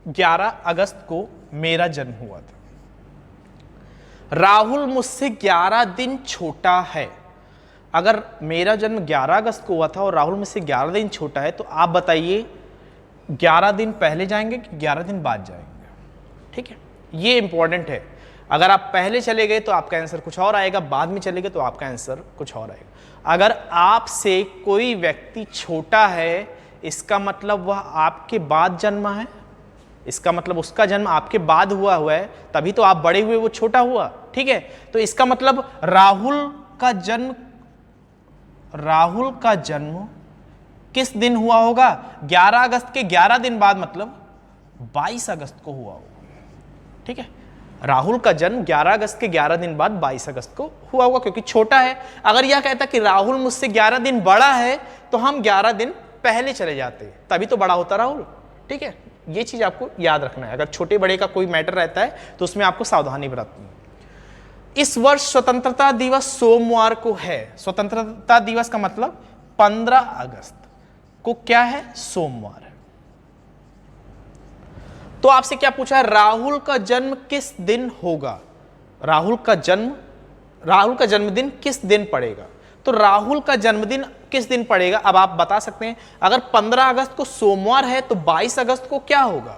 11 अगस्त को मेरा जन्म हुआ था। राहुल मुझसे 11 दिन छोटा है। अगर मेरा जन्म 11 अगस्त को हुआ था और राहुल मुझसे 11 दिन छोटा है, तो आप बताइए 11 दिन पहले जाएंगे कि 11 दिन बाद जाएंगे, ठीक है। ये इंपॉर्टेंट है। अगर आप पहले चले गए तो आपका आंसर कुछ और आएगा, बाद में चले गए तो आपका आंसर कुछ और आएगा। अगर आपसे कोई व्यक्ति छोटा है, इसका मतलब वह आपके बाद जन्मा है, इसका मतलब उसका जन्म आपके बाद हुआ है, तभी तो आप बड़े हुए, वो छोटा हुआ, ठीक है। तो इसका मतलब राहुल का जन्म किस दिन हुआ होगा, 11 अगस्त के 11 दिन बाद, मतलब 22 अगस्त को हुआ होगा, ठीक है। राहुल का जन्म 11 अगस्त के 11 दिन बाद 22 अगस्त को हुआ होगा, क्योंकि छोटा है। अगर यह कहता कि राहुल मुझसे 11 दिन बड़ा है, तो हम 11 दिन पहले चले जाते, तभी तो बड़ा होता राहुल, ठीक है। ये चीज आपको याद रखना है। अगर छोटे बड़े का कोई मैटर रहता है तो उसमें आपको सावधानी बरतनी है। इस वर्ष स्वतंत्रता दिवस सोमवार को है। स्वतंत्रता दिवस का मतलब 15 अगस्त को क्या है, सोमवार है। तो आपसे क्या पूछा है, राहुल का जन्म किस दिन होगा, राहुल का जन्मदिन किस दिन पड़ेगा। तो राहुल का जन्मदिन किस दिन पड़ेगा, अब आप बता सकते हैं। अगर 15 अगस्त को सोमवार है तो 22 अगस्त को क्या होगा,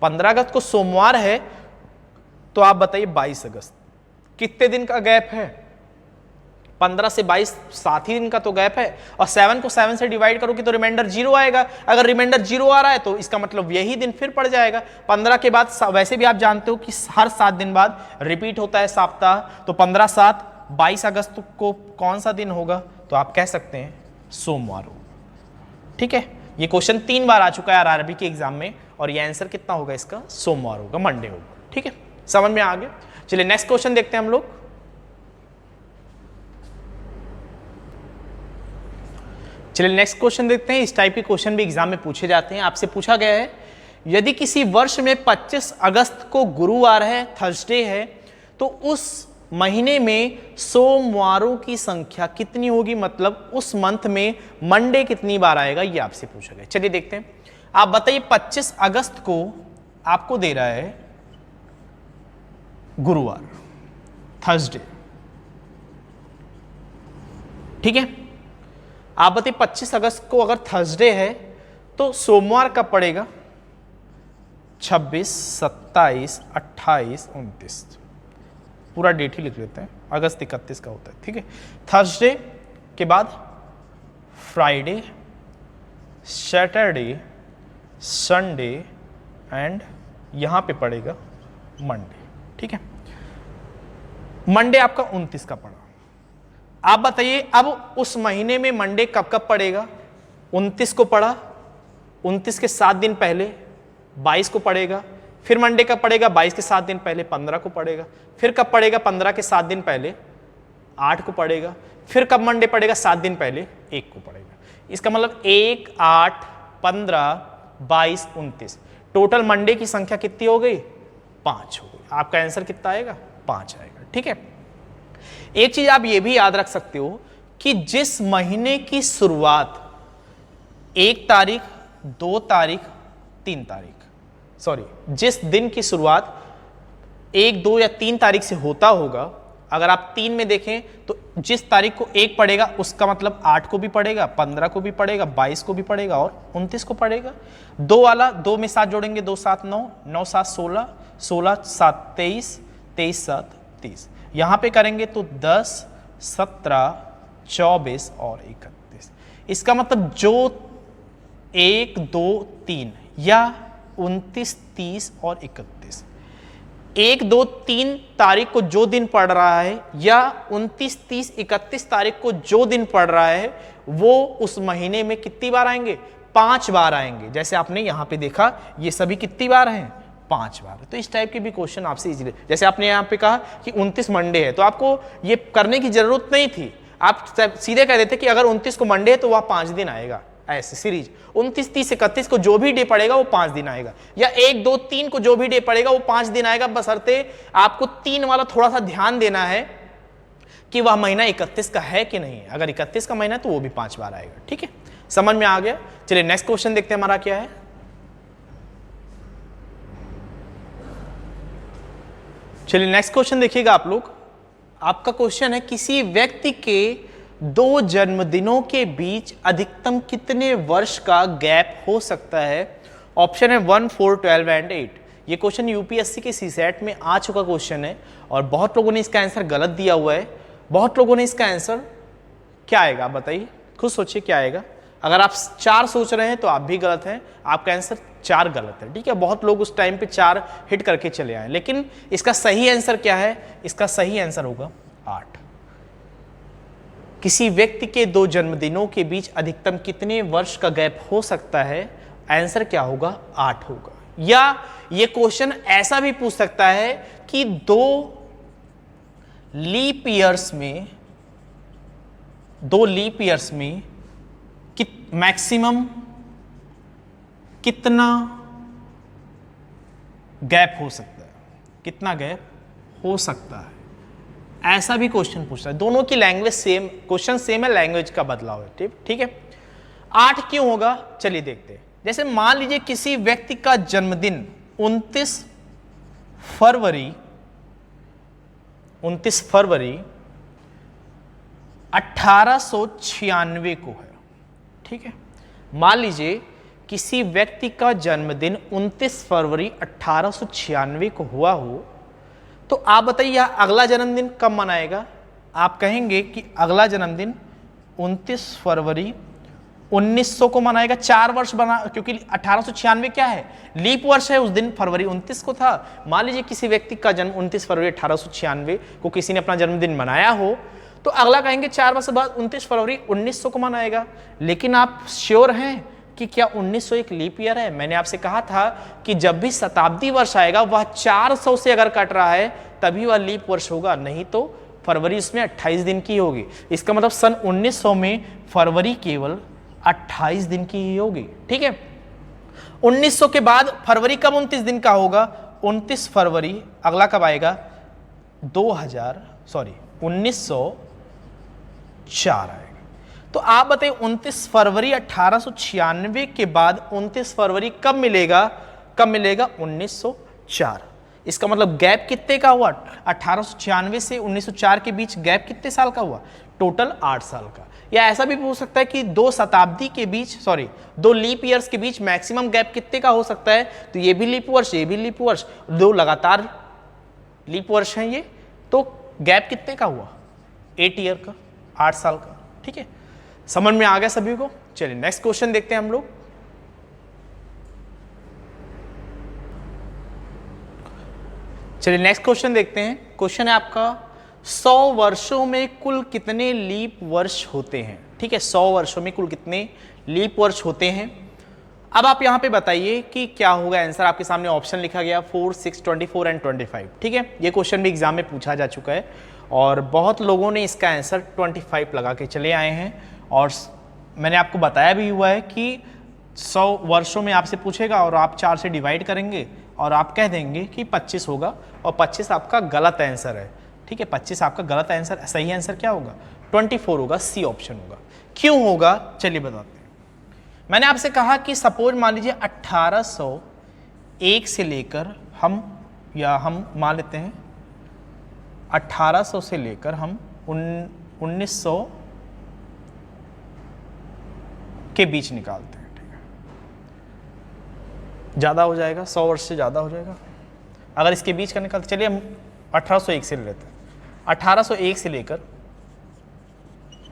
15 अगस्त को सोमवार है तो आप बताइए 22 अगस्त कितने दिन का गैप है, 15 से 22 7 ही दिन का तो गैप है, और 7 को 7 से डिवाइड करोगे तो रिमाइंडर 0 आएगा। अगर रिमाइंडर 0 आ रहा है तो इसका मतलब यही दिन फिर पड़ जाएगा। 15 के बाद वैसे भी आप जानते हो कि हर 7 दिन बाद रिपीट होता है सप्ताह, तो 15 7 22 अगस्त को कौन सा दिन होगा, तो आप कह सकते हैं सोमवार होगा। ठीक है, ये क्वेश्चन 3 बार आ चुका है आरआरबी के एग्जाम में, और ये आंसर कितना होगा इसका, सोमवार होगा, मंडे होगा। ठीक है, समझ में आ गया। चलिए नेक्स्ट क्वेश्चन देखते हैं हम लोग। चलिए नेक्स्ट क्वेश्चन देखते हैं। इस टाइप के क्वेश्चन भी एग्जाम में पूछे जाते हैं। आपसे पूछा गया है, यदि किसी वर्ष में 25 अगस्त को गुरुवार है, थर्सडे है, तो उस महीने में सोमवारों की संख्या कितनी होगी, मतलब उस मंथ में मंडे कितनी बार आएगा, ये आपसे पूछा गया। चलिए देखते हैं। आप बताइए 25 अगस्त को आपको दे रहा है गुरुवार, थर्सडे। ठीक है, आप बताइए 25 अगस्त को अगर थर्सडे है तो सोमवार कब पड़ेगा, 26, 27, 28, 29, पूरा डेट ही लिख लेते हैं, अगस्त 31 का होता है। ठीक है, थर्सडे के बाद फ्राइडे, सैटरडे, संडे एंड यहां पे पड़ेगा मंडे। ठीक है, मंडे आपका 29 का पड़ा। आप बताइए अब उस महीने में मंडे कब कब पड़ेगा, 29 को पड़ा, 29 के 7 दिन पहले 22 को पड़ेगा, फिर मंडे कब पड़ेगा, 22 के 7 दिन पहले 15 को पड़ेगा, फिर कब पड़ेगा 15 के 7 दिन पहले 8 को पड़ेगा, फिर कब मंडे पड़ेगा 7 दिन पहले 1 को पड़ेगा। इसका मतलब 1, 8, 15, 22, 29, टोटल मंडे की संख्या कितनी हो गई, 5 हो गई। आपका आंसर कितना आएगा, 5 आएगा। ठीक है, एक चीज आप ये भी याद रख सकते हो कि जिस महीने की शुरुआत 1 तारीख, 2 तारीख, 3 तारीख, सॉरी, जिस दिन की शुरुआत 1, 2 या 3 तारीख से होता होगा, अगर आप 3 में देखें तो जिस तारीख को 1 पड़ेगा उसका मतलब 8 को भी पड़ेगा, 15 को भी पड़ेगा, 22 को भी पड़ेगा और 29 को पड़ेगा। 2 वाला 2 में 7 जोड़ेंगे, 2 7 9, 9 7 16, 16 7 23, 23 7 30, यहां पे करेंगे तो 10, 17, 24 और 31। इसका मतलब जो 1, 2, 3 या 29, 30 और 31, 1, 2, 3 तारीख को जो दिन पड़ रहा है या 29, 30, 31 तारीख को जो दिन पड़ रहा है वो उस महीने में कितनी बार आएंगे, 5 बार आएंगे। जैसे आपने यहां पे देखा ये सभी कितनी बार हैं, 5 बार। तो इस टाइप के भी क्वेश्चन आपसे इजीली, जैसे आपने यहाँ पे कहा कि 29 मंडे है तो आपको ये करने की जरूरत नहीं थी, आप सीधे कह देते कि अगर 29 को मंडे है तो वह 5 दिन आएगा। ऐसे सीरीज 29, 30, 31 को जो भी डे पड़ेगा वो 5 दिन आएगा, या 1, 2, 3 को जो भी डे पड़ेगा वो 5 दिन आएगा, बशर्ते आपको 3 वाला थोड़ा सा ध्यान देना है कि वह महीना 31 का है कि नहीं है। अगर 31 का महीना है तो वो भी 5 बार आएगा। ठीक है, समझ में आ गया। चलिए नेक्स्ट क्वेश्चन देखते हैं हमारा क्या है। चलिए नेक्स्ट क्वेश्चन देखिएगा आप लोग। आपका क्वेश्चन है, किसी व्यक्ति के 2 जन्मदिनों के बीच अधिकतम कितने वर्ष का गैप हो सकता है। ऑप्शन है 1, 4, 12 एंड 8। ये क्वेश्चन यूपीएससी के सीसेट में आ चुका क्वेश्चन है और बहुत लोगों ने इसका आंसर गलत दिया हुआ है। बहुत लोगों ने इसका आंसर क्या आएगा आप बताइए, खुद सोचिए क्या आएगा। अगर आप 4 सोच रहे हैं तो आप भी गलत हैं, आपका आंसर 4 गलत है। ठीक है, बहुत लोग उस टाइम पे 4 हिट करके चले आए, लेकिन इसका सही आंसर क्या है, इसका सही आंसर होगा 8। किसी व्यक्ति के 2 जन्मदिनों के बीच अधिकतम कितने वर्ष का गैप हो सकता है, आंसर क्या होगा, 8 होगा। या ये क्वेश्चन ऐसा भी पूछ सकता है कि 2 लीप ईयर्स में मैक्सिमम कितना गैप हो सकता है, कितना गैप हो सकता है, ऐसा भी क्वेश्चन पूछता है। दोनों की लैंग्वेज सेम, क्वेश्चन सेम है, लैंग्वेज का बदलाव है। ठीक है, 8 क्यों होगा, चलिए देखते हैं। जैसे मान लीजिए किसी व्यक्ति का जन्मदिन 29 फरवरी 1896 को है। ठीक है, मान लीजिए किसी व्यक्ति का जन्मदिन 29 फरवरी 1896 को हुआ हो, तो आप बताइए अगला जन्मदिन कब मनाएगा, आप कहेंगे कि अगला जन्मदिन 29 फरवरी 1900 को मनाएगा, 4 वर्ष बना, क्योंकि 1896 क्या है, लीप वर्ष है, उस दिन फरवरी 29 को था। मान लीजिए किसी व्यक्ति का जन्म 29 फरवरी 1896 को किसी ने अपना जन्मदिन मनाया हो, तो अगला कहेंगे 4 वर्ष बाद 29 फरवरी 1900 को मनाएगा। लेकिन आप श्योर हैं कि क्या 1900 एक लीप ईयर है? मैंने आपसे कहा था कि जब भी शताब्दी वर्ष आएगा वह 400 से अगर कट रहा है तभी वह लीप वर्ष होगा, नहीं तो फरवरी उसमें 28 दिन की होगी। इसका मतलब सन 1900 में फरवरी केवल 28 दिन की ही होगी। ठीक है, 1900 के बाद फरवरी कब 29 दिन का होगा? 29 फरवरी अगला कब आएगा? 1904 आएगा। तो आप बताइए 29 फरवरी 1896 के बाद 29 फरवरी कब मिलेगा? 1904। इसका मतलब गैप कितने का हुआ? 1896 से 1904 के बीच गैप कितने साल का हुआ? टोटल 8 साल का। या ऐसा भी पूछ सकता है कि 2 शताब्दी के बीच, 2 लीप ईयर्स के बीच मैक्सिमम गैप कितने का हो सकता है? तो ये भी लीप वर्ष, ये भी लीप वर्ष, 2 लगातार लीप वर्ष हैं ये, तो गैप कितने का हुआ? 8 ईयर का, 8 साल का। ठीक है, समझ में आ गया सभी को? चलिए नेक्स्ट क्वेश्चन देखते हैं हम लोग। चलिए नेक्स्ट क्वेश्चन देखते हैं। क्वेश्चन है आपका 100 वर्षों में कुल कितने लीप वर्ष होते हैं? ठीक है, 100 वर्षों में कुल कितने लीप वर्ष होते हैं? अब आप यहां पे बताइए कि क्या होगा आंसर। आपके सामने ऑप्शन लिखा गया 4, 6, 24 एंड 25। ठीक है, ये क्वेश्चन भी एग्जाम में पूछा जा चुका है और बहुत लोगों ने इसका आंसर 25 लगा के चले आए हैं। और मैंने आपको बताया भी हुआ है कि 100 वर्षों में आपसे पूछेगा और आप 4 से डिवाइड करेंगे और आप कह देंगे कि 25 होगा, और 25 आपका गलत आंसर है। ठीक है, 25 आपका गलत आंसर, सही आंसर क्या होगा? 24 होगा, सी ऑप्शन होगा। क्यों होगा चलिए बताते हैं। मैंने आपसे कहा कि सपोज मान लीजिए 1801 से लेकर हम मान लेते हैं 1800 से लेकर हम 1900 के बीच निकालते हैं। ठीक है, ज़्यादा हो जाएगा, 100 वर्ष से ज़्यादा हो जाएगा अगर इसके बीच का निकालते। चलिए हम 1801 से लेते हैं, 1801 से लेकर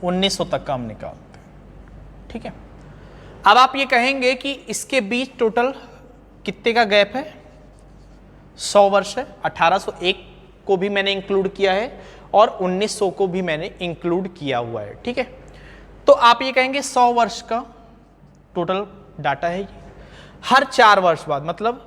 1900 तक का हम निकालते हैं। ठीक है, अब आप ये कहेंगे कि इसके बीच टोटल कितने का गैप है? 100 वर्ष है। 1801 को भी मैंने इंक्लूड किया है और 1900 को भी मैंने इंक्लूड किया हुआ है। ठीक है, तो आप ये कहेंगे 100 वर्ष का टोटल डाटा है ये। हर 4 वर्ष बाद मतलब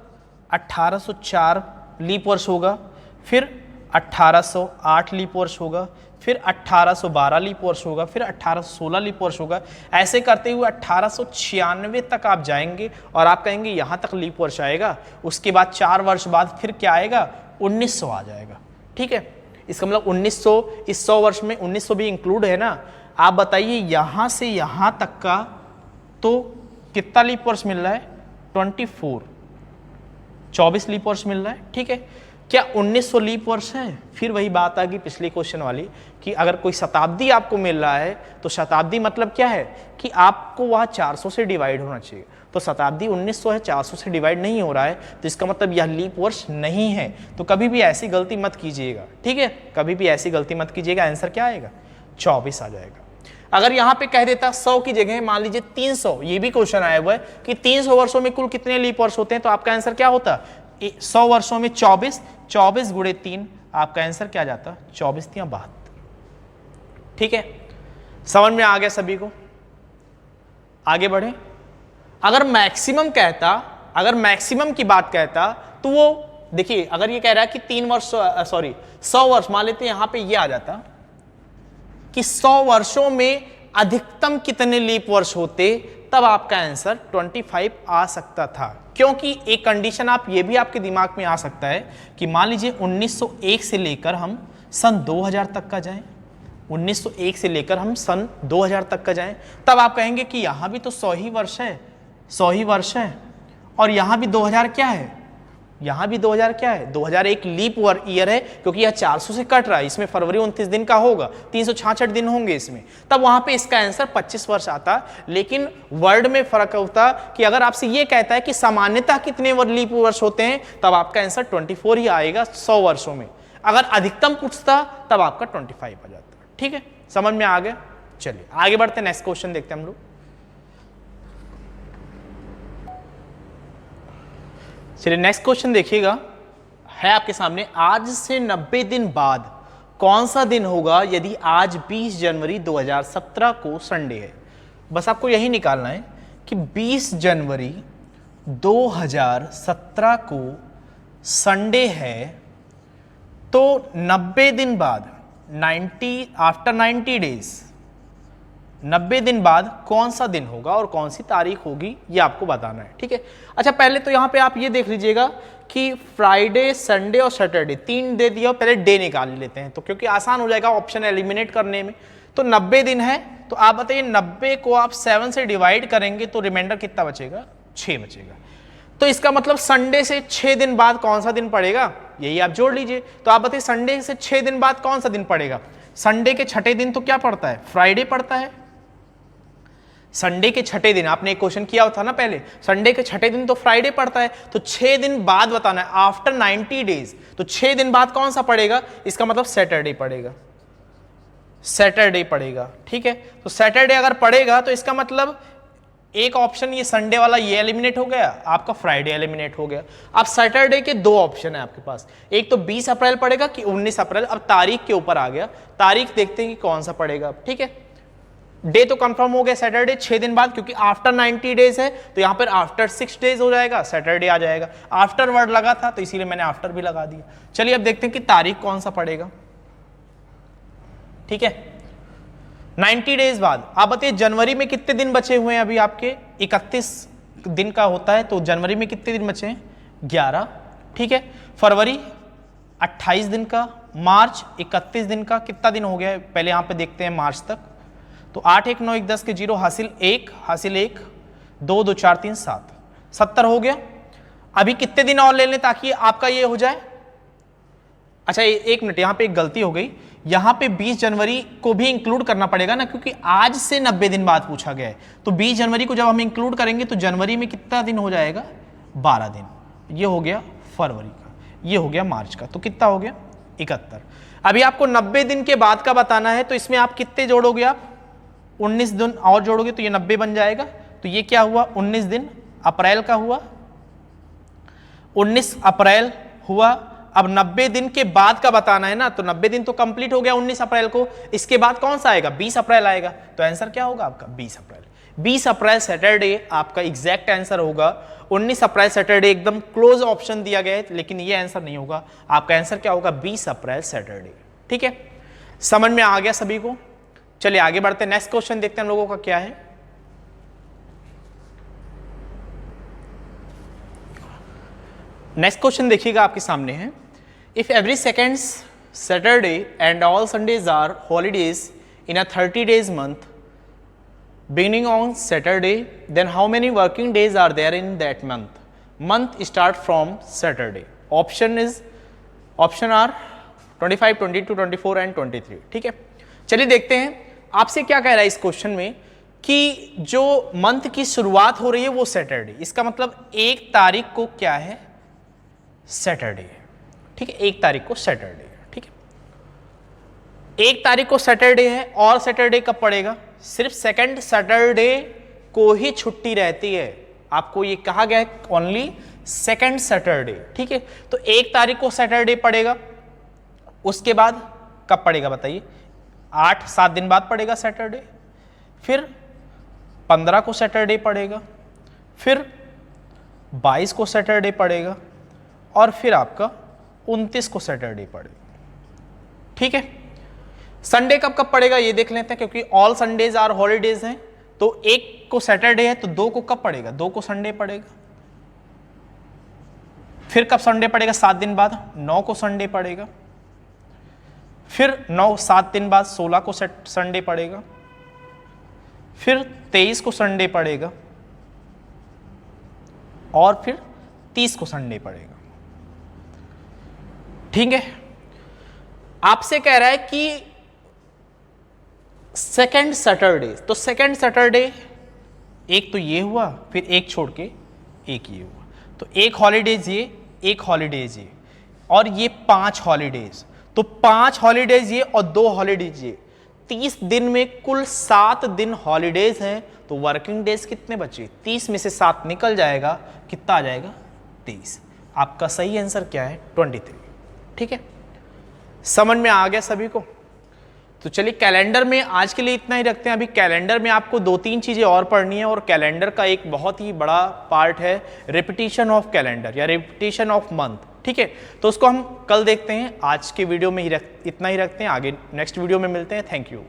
1804 लीप वर्ष होगा, फिर 1808 लीप वर्ष होगा, फिर 1812 लीप वर्ष होगा, फिर 1816 लीप वर्ष होगा। ऐसे करते हुए 1896 तक आप जाएंगे और आप कहेंगे यहाँ तक लीप वर्ष आएगा। उसके बाद 4 वर्ष बाद फिर क्या आएगा? 1900 आ जाएगा। ठीक है, इसका मतलब 1900, इस 100 वर्ष में 1900 भी इंक्लूड है ना। आप बताइए यहाँ से यहाँ तक का तो कितना लीप वर्ष मिल रहा है? 24 लीप वर्ष मिल रहा है। ठीक है, क्या 1900 लीप वर्ष है? फिर वही बात आ गई पिछले क्वेश्चन वाली कि अगर कोई शताब्दी आपको मिल रहा है तो शताब्दी मतलब क्या है कि आपको वह 400 से डिवाइड होना चाहिए। तो शताब्दी 1900 है, 400 से डिवाइड नहीं हो रहा है, तो इसका मतलब यह लीप वर्ष नहीं है। तो कभी भी ऐसी गलती मत कीजिएगा। ठीक है, कभी भी ऐसी गलती मत कीजिएगा। आंसर क्या आएगा? 24 आ जाएगा। अगर यहां पे कह देता 100 की जगह मान लीजिए 300, ये भी क्वेश्चन आया हुआ है कि 300 वर्षों में कुल कितने लीप वर्ष होते हैं, तो आपका आंसर क्या होता? 100 वर्षों में 24, 24 गुणे 3, आपका आंसर क्या जाता? 24 या 72। ठीक है, समझ में आ गया सभी को? आगे बढ़े। अगर मैक्सिमम कहता, अगर मैक्सिमम की बात कहता तो वो देखिए, अगर ये कह रहा है कि 100 वर्ष मान लेते हैं, यहां पे ये आ जाता कि 100 वर्षों में अधिकतम कितने लीप वर्ष होते, तब आपका आंसर 25 आ सकता था। क्योंकि एक कंडीशन आप ये भी आपके दिमाग में आ सकता है कि मान लीजिए 1901 से लेकर हम सन 2000 तक का जाएं, 1901 से लेकर हम सन 2000 तक का जाएं, तब आप कहेंगे कि यहां भी तो 100 ही वर्ष है, 100 ही वर्ष है, और यहां भी 2000 क्या है? यहां भी 2000 क्या है? 2001 लीप ईयर है, क्योंकि यह 400 से कट रहा है। इसमें फरवरी 29 दिन का होगा, 366 दिन होंगे इसमें, तब वहां पे इसका आंसर 25 वर्ष आता। लेकिन वर्ड में फर्क होता कि अगर आपसे ये कहता है कि सामान्यतः कितने लीप वर्ष होते हैं, तब आपका आंसर 24 ही आएगा 100 वर्षों में। अगर अधिकतम पूछता तब आपका 25 आ जाता। ठीक है, समझ में आ गया। चलिए आगे बढ़ते हैं, नेक्स्ट क्वेश्चन देखते हैं हम लोग। चलिए नेक्स्ट क्वेश्चन देखिएगा, है आपके सामने, आज से 90 दिन बाद कौन सा दिन होगा यदि आज 20 जनवरी 2017 को संडे है। बस आपको यही निकालना है कि 20 जनवरी 2017 को संडे है, तो 90 दिन बाद, 90 डेज, 90 दिन बाद कौन सा दिन होगा और कौन सी तारीख होगी, ये आपको बताना है। ठीक है, अच्छा पहले तो यहां पे आप ये देख लीजिएगा कि फ्राइडे, संडे और सैटरडे 3 दे दिया, पहले डे निकाल लेते हैं तो क्योंकि आसान हो जाएगा ऑप्शन एलिमिनेट करने में। तो 90 दिन है, तो आप बताइए 90 को आप 7 से डिवाइड करेंगे तो रिमाइंडर कितना बचेगा, 6 बचेगा। तो इसका मतलब संडे से 6 दिन बाद कौन सा दिन पड़ेगा, यही आप जोड़ लीजिए। तो आप बताइए संडे से 6 दिन बाद कौन सा दिन पड़ेगा। संडे के छठे दिन तो क्या पड़ता है, फ्राइडे पड़ता है। संडे के छठे दिन आपने एक क्वेश्चन किया था ना पहले, संडे के छठे दिन तो फ्राइडे पड़ता है। तो 6 दिन बाद बताना है, आफ्टर 90 डेज। तो 6 दिन बाद कौन सा पड़ेगा, इसका मतलब सैटरडे पड़ेगा, सैटरडे पड़ेगा। ठीक है, तो सैटरडे अगर पड़ेगा तो इसका मतलब एक ऑप्शन ये संडे वाला ये एलिमिनेट हो गया, आपका फ्राइडे एलिमिनेट हो गया। अब सैटरडे के 2 ऑप्शन है आपके पास, एक तो 20 अप्रैल पड़ेगा कि 19 अप्रैल। अब तारीख के ऊपर आ गया, तारीख देखते हैं कि कौन सा पड़ेगा। ठीक है, डे तो कंफर्म हो गया सैटरडे 6 दिन बाद, क्योंकि आफ्टर 90 डेज है तो यहां पर आफ्टर 6 डेज हो जाएगा, सैटरडे आ जाएगा। आफ्टर वर्ड लगा था तो इसीलिए मैंने आफ्टर भी लगा दिया। चलिए अब देखते हैं कि तारीख कौन सा पड़ेगा। ठीक है, 90 डेज बाद आप बताइए जनवरी में कितने दिन बचे हुए हैं, अभी आपके 31 दिन का होता है, तो जनवरी में कितने दिन बचे हैं, 11। ठीक है, फरवरी 28 दिन का, मार्च 31 दिन का, कितना दिन हो गया है पहले यहां पे देखते हैं मार्च तक। तो 8 1 9 1 10 के 0 हासिल 1 2 2 4 3 7 70 हो गया। अभी कितने दिन और ले लें ताकि आपका ये हो जाए। अच्छा एक मिनट, यहां पे एक गलती हो गई, यहां पे 20 जनवरी को भी इंक्लूड करना पड़ेगा ना, क्योंकि आज से 90 दिन बाद पूछा गया है। तो 20 जनवरी को जब हम इंक्लूड करेंगे तो जनवरी में कितना दिन हो जाएगा, 12 दिन। ये हो गया फरवरी का, ये हो गया मार्च का, तो कितना हो गया 71। अभी आपको 90 दिन के बाद का बताना है, तो इसमें आप कितने जोड़ोगे, आप 19 दिन और जोड़ोगे तो ये 90 बन जाएगा। तो ये क्या हुआ, 19 दिन अप्रैल का हुआ, 19 अप्रैल हुआ। अब 90 दिन के बाद का बताना है ना, तो 90 दिन तो कंप्लीट हो गया 19 अप्रैल को, इसके बाद कौन सा आएगा, 20 अप्रैल आएगा। तो आंसर क्या होगा आपका, 20 अप्रैल। 20 अप्रैल सैटरडे आपका एग्जैक्ट आंसर होगा। 19 अप्रैल सैटरडे एकदम क्लोज ऑप्शन दिया गया है, लेकिन ये आंसर नहीं होगा। आपका आंसर क्या होगा, 20 अप्रैल सैटरडे। ठीक है, समझ में आ गया सभी को। चलिए आगे बढ़ते हैं, नेक्स्ट क्वेश्चन देखते हैं हम लोगों का क्या है। नेक्स्ट क्वेश्चन देखिएगा आपके सामने है, if every second Saturday and all Sundays are holidays in a 30 days month beginning on Saturday, then how many working days are there in that month? Month start from Saturday. Option are 25, 22, 24 and 23. ठीक है, चलिए देखते हैं आपसे क्या कह रहा है इस क्वेश्चन में कि जो मंथ की शुरुआत हो रही है वो सैटरडे, इसका मतलब 1 तारीख को क्या है, सैटरडे। ठीक है, 1 तारीख को सैटरडे। ठीक है, 1 तारीख को सैटरडे है, और सैटरडे कब पड़ेगा, सिर्फ सेकंड सैटरडे को ही छुट्टी रहती है। आपको ये कहा गया है ओनली सेकंड सैटरडे। ठीक है, तो 1 तारीख को सैटरडे पड़ेगा, उसके बाद कब पड़ेगा बताइए, 8-7 दिन बाद पड़ेगा सैटरडे, फिर 15 को सैटरडे पड़ेगा, फिर 22 को सैटरडे पड़ेगा, और फिर आपका 29 को सैटरडे पड़ेगा। ठीक है, संडे कब कब पड़ेगा ये देख लेते हैं, क्योंकि ऑल संडेज आर हॉलीडेज हैं। तो 1 को सैटरडे है तो 2 को कब पड़ेगा, 2 को संडे पड़ेगा। फिर कब संडे पड़ेगा, 7 दिन बाद 9 को संडे पड़ेगा। फिर 7 दिन बाद 16 को संडे पड़ेगा। फिर 23 को संडे पड़ेगा, और फिर 30 को संडे पड़ेगा। ठीक है, आपसे कह रहा है कि सेकंड सैटरडे, तो सेकंड सैटरडे एक तो ये हुआ, फिर एक छोड़ के एक ये हुआ, तो 1 हॉलीडेज ये, 1 हॉलीडेज ये, और ये 5 हॉलीडेज। तो 5 हॉलीडेज ये और 2 हॉलीडेज ये, 30 दिन में कुल 7 दिन हॉलीडेज हैं, तो वर्किंग डेज कितने बचे? 30 में से 7 निकल जाएगा, कितना आ जाएगा? 23। आपका सही आंसर क्या है? 23। ठीक है, समझ में आ गया सभी को? तो चलिए कैलेंडर में आज के लिए इतना ही रखते हैं। अभी कैलेंडर में आपको 2-3 चीजें और पढ़नी है, और कैलेंडर का एक बहुत ही बड़ा पार्ट है रिपीटिशन ऑफ कैलेंडर या रिपीटिशन ऑफ मंथ। ठीक है, तो उसको हम कल देखते हैं। आज के वीडियो में इतना ही रखते हैं, आगे नेक्स्ट वीडियो में मिलते हैं। Thank you.